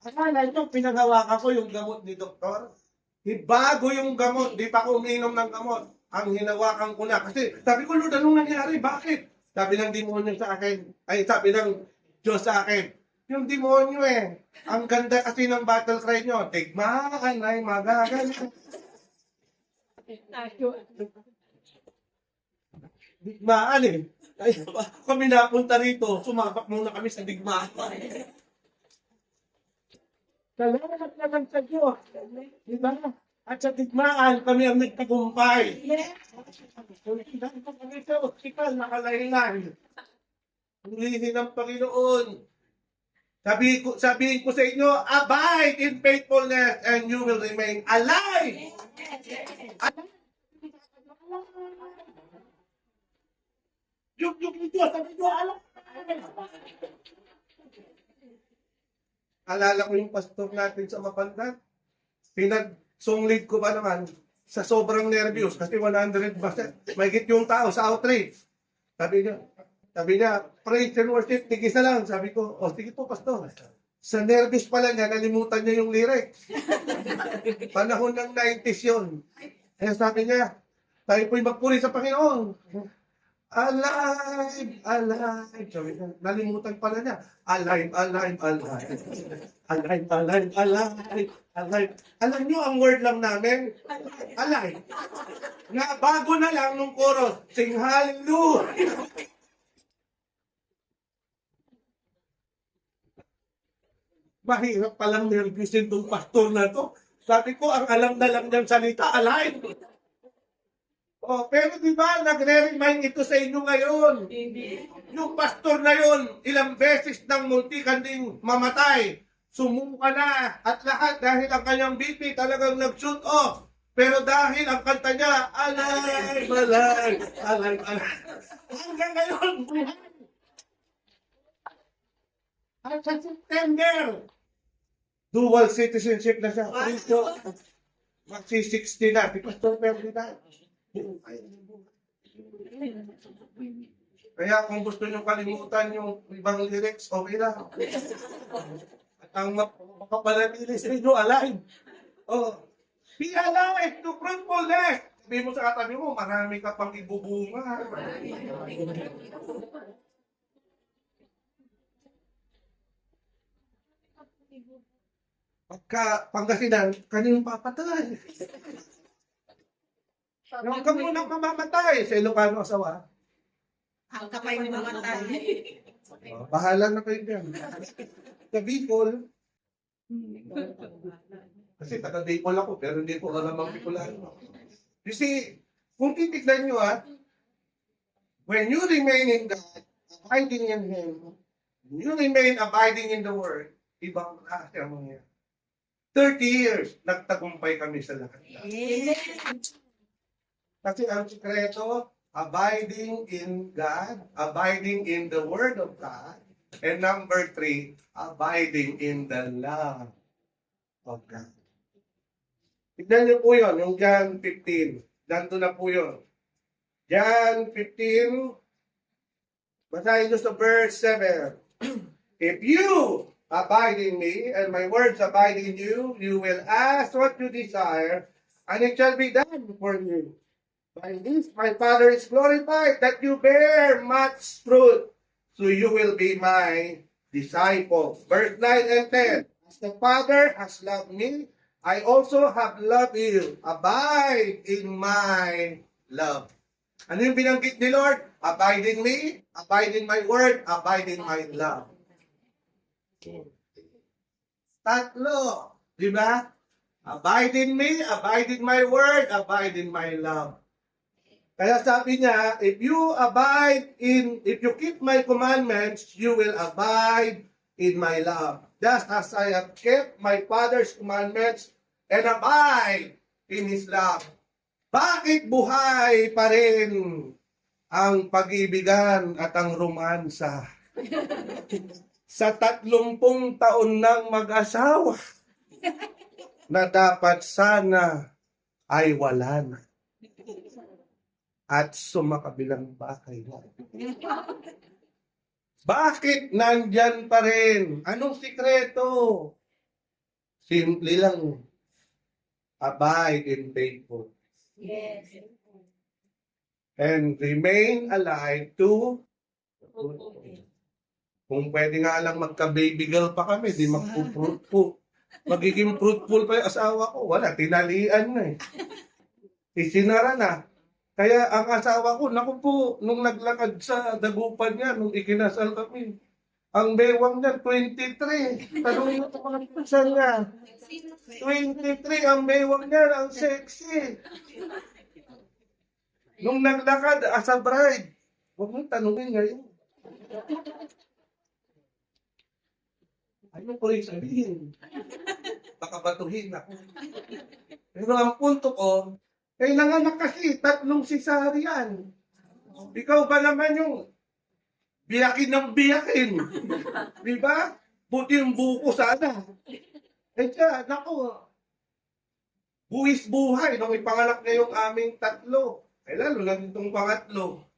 Akala nyo, pinanghawakan ko yung gamot ni Doktor. Bago yung gamot, di pa ako uminom ng gamot. Ang hinawakan ko na. Kasi sabi ko, Lord, anong nangyari? Bakit? Sabi ng demonyo sa akin. Ay, sabi ng Diyos sa akin. Yung demonyo eh. Ang ganda kasi ng battle cry nyo. Tigmaan ay magagal. Digmaan eh. Ay, kami napunta rito. Sumabak muna kami sa digmaan. Salamat naman sa Diyos. Diba? At sa digmaan, kami ang nagtagumpay. Dahil ko kami sa ospital, nakalahilan. Hulihin ng Panginoon. Sabihin ko sa inyo, abide in faithfulness and you will remain alive. Yung Diyos, sabi nyo, alala ko yung pastor natin sa Mapandan. Pinag-songlead ko ba naman sa sobrang nervyos kasi 100%. Mahigit yung tao sa outreach. Sabi niya, praise and worship, tigisa lang. Sabi ko, sige po, pastor. Sa nervous pala niya, nalimutan niya yung lyrics. Panahon ng 90s yun. Kaya sabi niya, tayo po'y magpuri sa Panginoon. Alive, alive. Sabi niya, nalimutan pala niya. Alive, alive, alive. Alive, alive, alive, alive. Alam niyo, ang word lang namin, alive. Nga bago na lang nung chorus, sing hallelujah. Mahirap palang nervisin tong pastor na to. Sabi ko, ang alam na lang ng salita, alive. Pero di ba, nagre-remind ito sa inyo ngayon. Yung pastor na yon, ilang beses nang muntikan ding mamatay. Sumuka na at lahat dahil ang kanyang BP talagang nag-shoot off. Pero dahil ang kanta niya, alive, alive, alive, alive. Hanggang ngayon, at sa September, dual citizenship na siya. Magsi-60 na. Si Pastor Ferdinand. Kaya kung gusto nyo kalimutan yung ibang lyrics, okay lang. At ang makapanatili sa inyo, alive. Be alive to fruitfulness. Sabi mo sa katabi mo, marami ka pang ibubunga. Pagka Pangasinan, kaninong papatay? Yung ka munang mamamatay sa Ilocano asawa. Ang kapay mo mamatay. Bahala na kayo dyan. Sa Bicol, kasi taga Bicol ako, pero hindi ko alam ang Bicolano. You see, kung titignan nyo when you remain in God, abiding in Him, when you remain abiding in the Word, ibang klase ang mangyayari. 30 years, nagtagumpay kami sa lahat. Amen. Kasi ang sikreto, abiding in God, abiding in the Word of God, and number 3, abiding in the love of God. Tignan niyo po yun, yung John 15. Nandun na po yun. John 15, basahin niyo sa verse 7. If you abide in me, and my words abide in you, you will ask what you desire, and it shall be done for you. By this my Father is glorified, that you bear much fruit, so you will be my disciples. Verse 9 and 10. As the Father has loved me, I also have loved you. Abide in my love. Ano yung binanggit ni Lord? Abide in me, abide in my word, abide in my love. Tatlo. Di ba? Abide in me, abide in my word, abide in my love. Kaya sabi niya, if you keep my commandments, you will abide in my love. Just as I have kept my Father's commandments and abide in His love. Bakit buhay pa rin ang pag-ibigan at ang romansa? Sa 30 taon ng mag-asawa na dapat sana ay wala na. At sumakabilang bahay na. Bakit nandyan pa rin? Anong sikreto? Simple lang. Abide in faithful. Yes. And remain alive to kung pwede nga lang magka-baby girl pa kami, di magpo-fruitful. Magiging fruitful pa yung asawa ko. Wala, tinalian na eh. Isinara na. Kaya ang asawa ko, naku po, nung naglakad sa dagupan niya, nung ikinasal kami, ang bewang niya, 23. Tanong mo ito mga pinsan niya. 23 ang bewang niya, ang sexy. Nung naglakad, as a bride, huwag mo tanongin ngayon. Ano ko rin sabihin? Baka batuhin ako. Pero ang punto ko, kailangan kasi 3 cesarean. Ikaw ba naman yung biyakin ng biyakin? Di ba? Buti yung buko sana. Eh siya, naku, buwis buhay nung ipanganak niya yung aming 3. Eh lalo na itong pangatlo.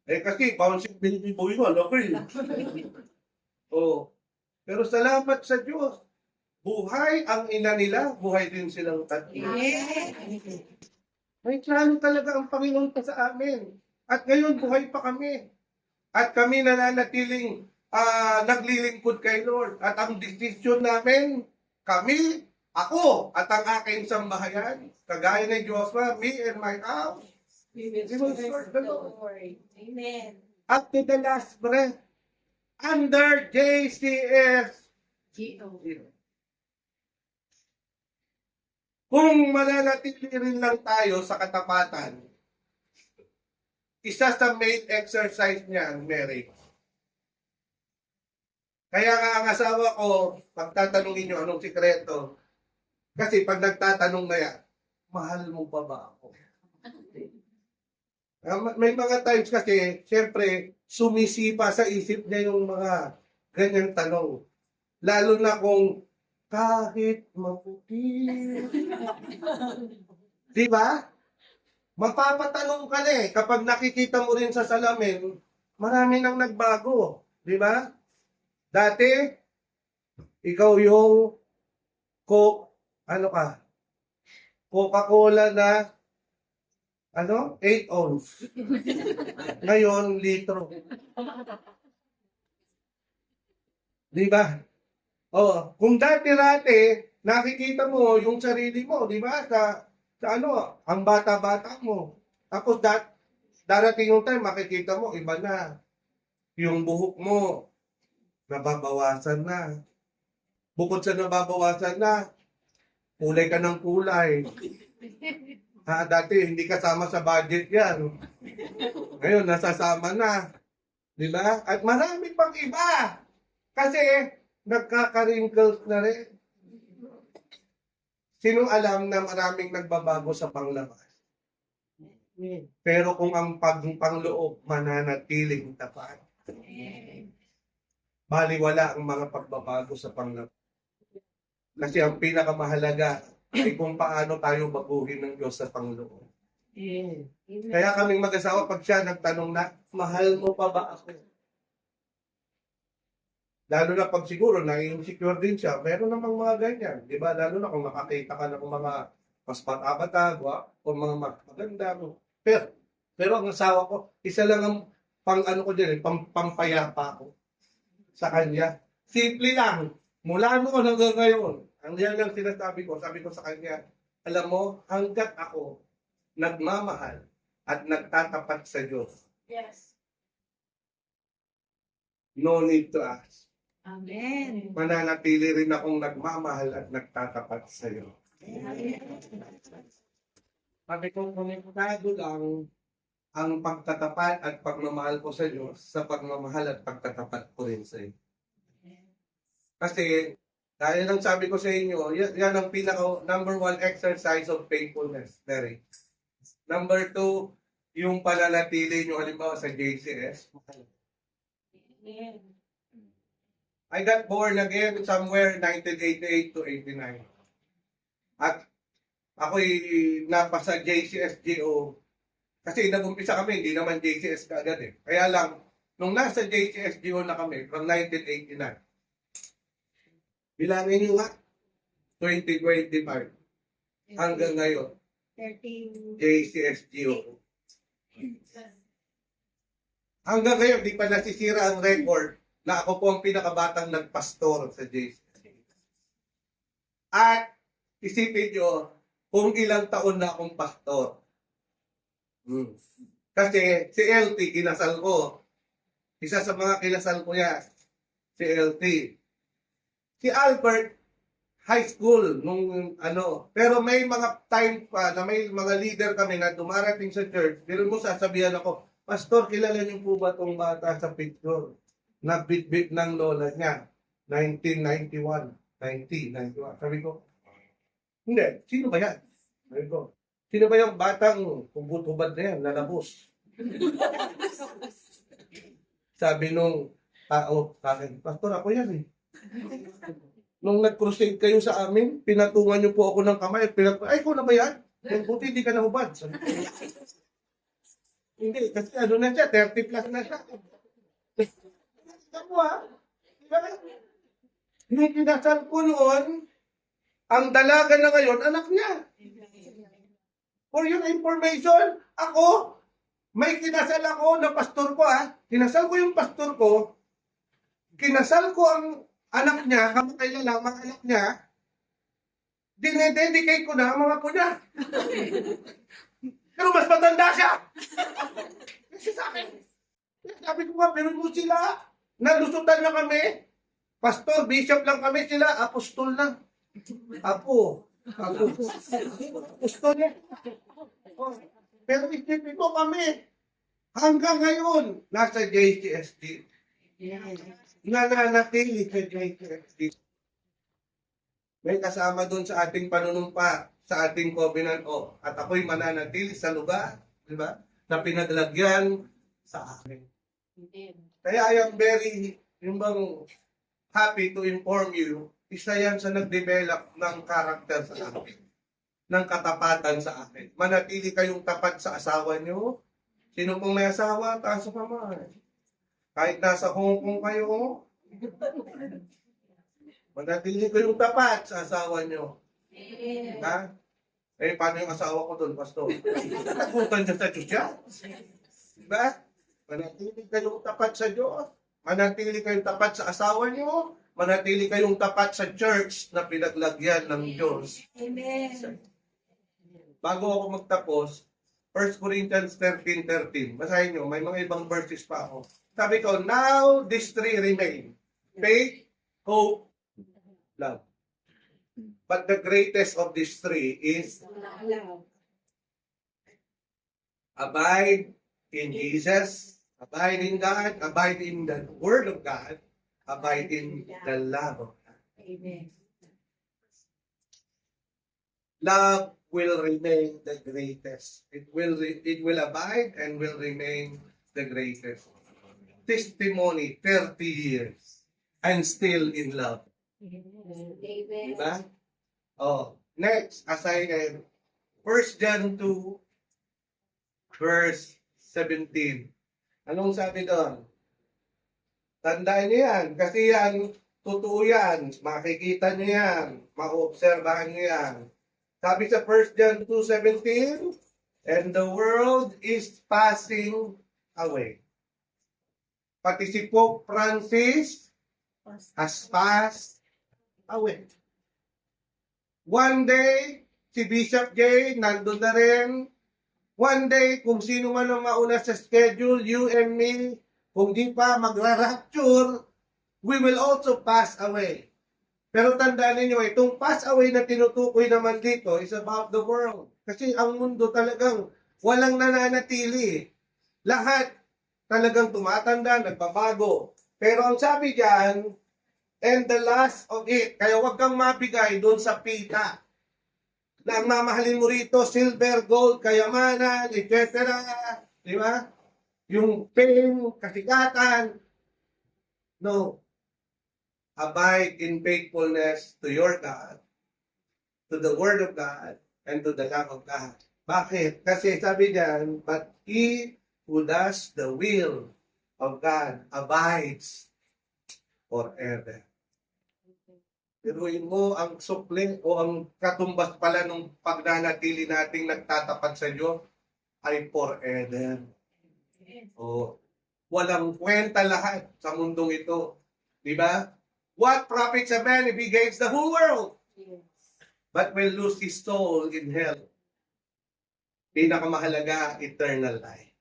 Eh kasi, bouncing baby boy mo, alam ko eh. Oh. Pero salamat sa Diyos. Buhay ang ina nila, buhay din silang 3. Yes. May plano talaga ang Panginoon pa sa amin. At ngayon, buhay pa kami. At kami nananatiling naglilingkod kay Lord. At ang decision namin, kami, ako, at ang aking sambahayan, kagaya ni Joshua, me and my house, we will serve the Lord. Amen. Up to the last breath, under JCS. Kung mananatili rin lang tayo sa katapatan, isa sa main exercise niyan, marriage. Kaya nga ang asawa ko, pagtatanungin nyo anong sikreto, kasi pag nagtatanong na yan, mahal mo pa ba ako? May mga times kasi, siyempre, sumisipa sa isip niya yung mga ganyang tanong. Lalo na kung kahit maputi. Di ba? Mapapatanong ka na eh. Kapag nakikita mo rin sa salamin, marami nang nagbago. Di ba? Dati, ikaw yung Coca-Cola na 8 ounce. Ngayon, litro. Di ba? Oh, kung dati-rati, nakikita mo yung sarili mo, di ba? Sa ano, ang bata-bata mo. Tapos darating yung time, makikita mo, iba na. Yung buhok mo, nababawasan na. Bukod sa nababawasan na, kulay ka ng kulay. Dati, hindi kasama sa budget yan. Ngayon, nasasama na. Di ba? At marami pang iba. Kasi, nagkaka-wrinkles na rin. Sinong alam na maraming nagbabago sa panglabas? Pero kung ang pangloob mananatiling tapat, baliwala ang mga pagbabago sa panglabas. Kasi ang pinakamahalaga ay kung paano tayo baguhin ng Diyos sa pangloob. Kaya kaming mag-asawa, pag siya nagtanong na, mahal mo pa ba ako? Lalo na pag siguro na-insecure din siya, meron namang mga ganyan. Di ba? Lalo na kung makakita ka na kung mga mas bata-bata, o mga maganda. Pero ang asawa ko, isa lang ang pang-ano ko din, pampayapa ko sa kanya. Simple lang. Mula noon hanggang ngayon, ang yan lang sinasabi ko, sabi ko sa kanya, alam mo, hanggat ako nagmamahal at nagtatapat sa Diyos, Yes. no need to ask. Amen. Mananatili rin akong nagmamahal at nagtatapat sa iyo. Sabi ko, konektado lang ang pagtatapat at pagmamahal ko sa Diyos sa pagmamahal at pagtatapat ko rin sa iyo. Kasi, dahil lang sabi ko sa inyo, yan ang number one exercise of faithfulness. Very. Number two, yung pananatili nyo halimbawa sa JCS. Amen. I got born again somewhere 1988 to 89. At ako'y napasa JCS-GO kasi nag-umpisa kami, hindi naman JCS kaagad eh. Kaya lang, nung nasa JCS-GO na kami from 1989, bilangin nyo nga, 2025 hanggang ngayon, 13. JCS-GO. Hanggang ngayon, di pa nasisira ang record na ako po ang pinakabatang nagpastor sa JCS. At isipin nyo kung ilang taon na akong pastor. Kasi si LT, kinasal ko. Isa sa mga kinasal ko yan, si LT. Si Albert, high school, nung ano. Pero may mga time pa na may mga leader kami na dumarating sa church. Pero mo sasabihan ako, Pastor, kilala niyo po ba itong bata sa picture? Na bit-bit ng lola niya. 1991. 1991. Sabi ko, hindi. Sino ba yan? Sabi ko, sino ba yung batang hubad na yan, nalabos? Sabi nung tao sa akin, Pastor, ako yan eh. Nung nag-crusade kayo sa amin, pinatungan niyo po ako ng kamay at ay, ko na ba yan? Buti hindi ka nahubad. Sabi ko, hindi, kasi ano na siya, 30 plus na siya. Ako yung kinasal ko noon, ang dalaga na ngayon, anak niya. For your information, ako, may kinasal ako na pastor ko Kinasal ko yung pastor ko, kinasal ko ang anak niya, kamatay na lang, mga anak niya, dinededicate ko na ang mga apo niya. Pero mas matanda siya. Kasi sa akin, sabi ko nga, pero mo sila, nalusutan na kami, pastor, bishop lang kami, sila, apostol na. Apo. Apostol na. Pero isipin ko kami, hanggang ngayon, nasa JCSD. Nananatili sa JCSD. May kasama doon sa ating panunumpa, sa ating covenant at ako'y mananatili sa lugar, di ba? Na pinaglagyan sa akin. Kaya I am very, happy to inform you, isa yan sa nag-develop ng karakter sa akin, ng katapatan sa akin. Manatili kayong tapat sa asawa nyo. Sino pong may asawa, taas pa man. Kahit nasa Hong Kong kayo, manatili kayong tapat sa asawa nyo. Ha? Eh, paano yung asawa ko doon, Pastor? Takutan niya sa Diyos yan. Diba? Manatili kayong tapat sa Diyos. Manatili kayong tapat sa asawa nyo. manatili kayong tapat sa church na pinaglagyan ng Diyos. Amen. Bago ako magtapos, 1 Corinthians 13:13. Basahin nyo, may mga ibang verses pa ako. Sabi ko, now these three remain. Faith, hope, love. But the greatest of these three is Love. abide in Jesus, abide in God, abide in the Word of God, abide in the love of God. Amen. Love will remain the greatest. It will abide and will remain the greatest. Testimony, 30 years, and still in love. Amen. Diba? Oh, next, as I read, 1 John 2, verse 17. Anong sabi doon? Tandaan niyo yan, kasi yan, totoo yan, makikita niyo yan, maobserbahan niyo yan. Sabi sa 1 John 2:17, and the world is passing away. Pati si Pope Francis has passed away. One day, si Bishop J, nandun na rin. One day, kung sino man ang mauna sa schedule, you and me, kung di pa magra-rapture, we will also pass away. Pero tandaan ninyo, itong pass away na tinutukoy naman dito is about the world. Kasi ang mundo talagang walang nananatili. Lahat talagang tumatanda, nagbabago. Pero ang sabi diyan, and the last of it, kaya wag kang mabigay doon sa pita. Na ang mamahalin mo rito, silver, gold, kayamanan, etc. Di ba? Yung fame, kasigatan. No. Abide in faithfulness to your God, to the Word of God, and to the love of God. Bakit? Kasi sabi diyan, but he who does the will of God abides forever. Piruin mo ang sukli o ang katumbas pala ng pagnanatili nating nagtatapat sa Diyos ay forever. O, walang kwenta lahat sa mundong ito. Di ba? What profits a man if he gains the whole world, but will lose his soul in hell? Pinakamahalaga, eternal life.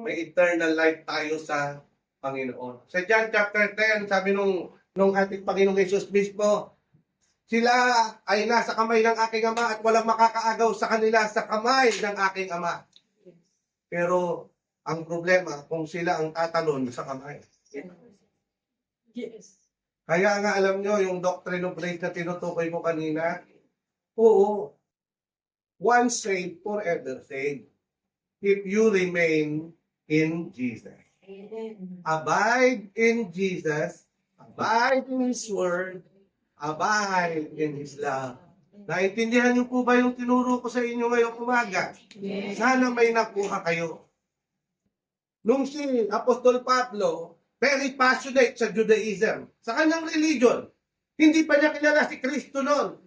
May eternal life tayo sa Panginoon. Sa John chapter 10, sabi nung ating Panginoong Jesus mismo, sila ay nasa kamay ng aking Ama at walang makakaagaw sa kanila sa kamay ng aking Ama. Pero ang problema, kung sila ang tatalon sa kamay. Yes. Kaya nga alam nyo, yung doctrine of grace na tinutukoy ko kanina, oo, once saved, forever saved. If you remain in Jesus. Amen. Abide in Jesus, abide in His Word, abide in His love. Naintindihan niyo po ba yung tinuro ko sa inyo ngayong umaga? Yes. Sana may nakuha kayo. Nung si Apostol Pablo, very passionate sa Judaism, sa kanyang religion, hindi pa niya kilala si Kristo noon.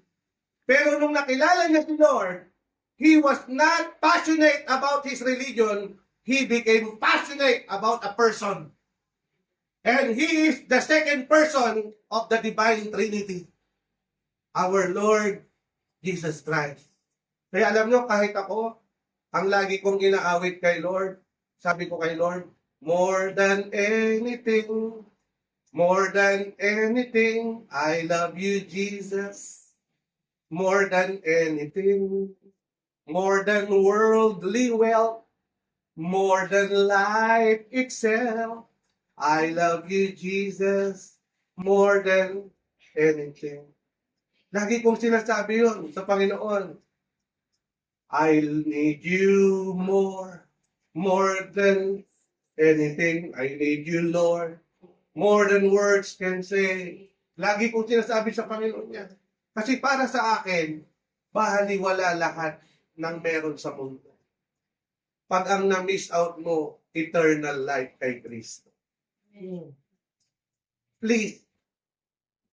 Pero nung nakilala niya si Lord, he was not passionate about his religion, he became passionate about a person. And he is the second person of the Divine Trinity, our Lord Jesus Christ. Kaya alam nyo, kahit ako, ang lagi kong inaawit kay Lord, sabi ko kay Lord, more than anything, I love you, Jesus. More than anything, more than worldly wealth, more than life itself, I love you, Jesus, more than anything. Lagi kong sinasabi yun sa Panginoon. I need you more than anything. I need you, Lord, more than words can say. Lagi kong sinasabi sa Panginoon niya. Kasi para sa akin, bahaliwala lahat ng meron sa mundo. Pag ang na-miss out mo, eternal life kay Kristo. Please,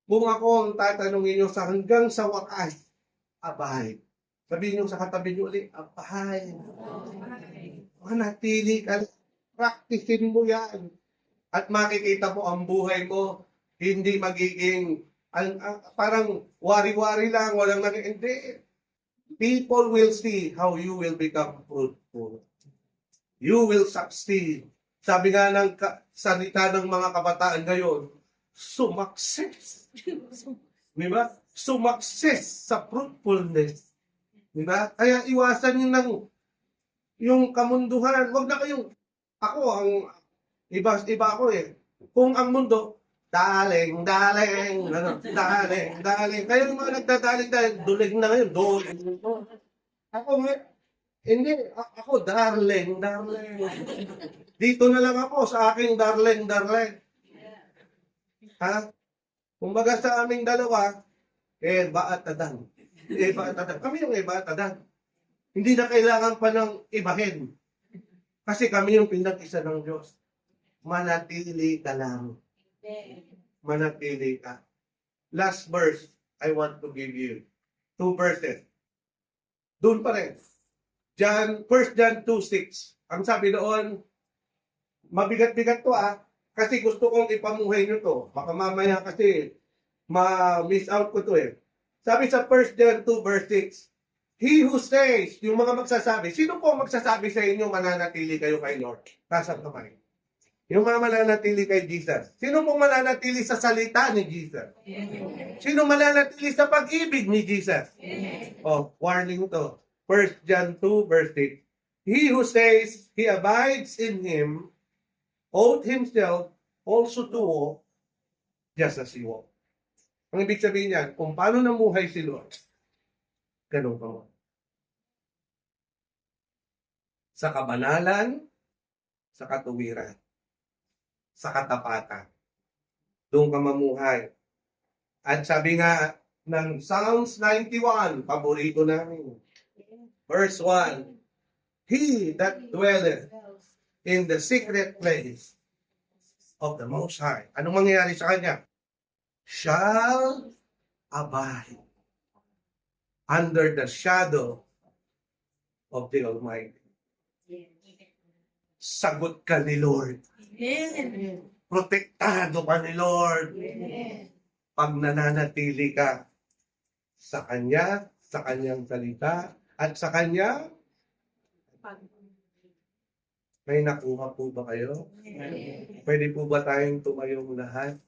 kung ako ang tatanungin nyo sa hanggang sa wakas, abide. Sabihin nyo sa katabi nyo ulit, abide. Manatili ka, practicein mo yan. At makikita mo ang buhay mo, Hindi magiging parang wari-wari lang, walang hindi. People will see how you will become fruitful. You will succeed. Sabi nga ng salita ng mga kabataan ngayon, sumakses. Di ba? Sumakses sa fruitfulness. Di ba? Kaya iwasan nyo ng yung kamunduhan. Huwag na kayong, ako, iba ako eh. Kung ang mundo, daling, ano, daling. Kaya yung mga nagdadaling, dulig na ngayon, dulig. Ako, hindi, ako, darling. Dito na lang ako sa aking darling. Ha? Kumbaga sa aming dalawa, Eva at Adan. Kami yung Eva at Adan. Hindi na kailangan pa ng ibahin. Kasi kami yung pinag-isa ng Diyos. Manatili ka lang. Manatili ka. Last verse, I want to give you 2 verses. Doon pa rin. 1 John 2:6. Ang sabi doon, mabigat-bigat to kasi gusto kong ipamuhay nyo to. Baka mamaya kasi ma-miss out ko to eh. Sabi sa 1 John 2:6, He who says, yung mga magsasabi, sino po magsasabi sa inyo mananatili kayo kay Lord? Taas ang kamay. Yung mga mananatili kay Jesus. Sino pong mananatili sa salita ni Jesus? Sino mananatili sa pag-ibig ni Jesus? Oh, warning to. 1 John 2:6. He who says he abides in him ought himself also to walk just as he walked. Ang ibig sabihin niyan, kung paano namuhay si Lord, ganun ka mo. Sa kabanalan, sa katuwiran, sa katapatan. Doon ka mamuhay. At sabi nga ng Psalms 91, paborito namin. Verse 1, He that dwelleth in the secret place of the Most High. Anong mangyayari sa kanya? Shall abide under the shadow of the Almighty. Sagot ka ni Lord. Protektado ka ni Lord. Pag nananatili ka sa Kanya, sa Kanyang salita, at sa Kanya, may nakuha po ba kayo? Pwede po ba tayong tumayong lahat?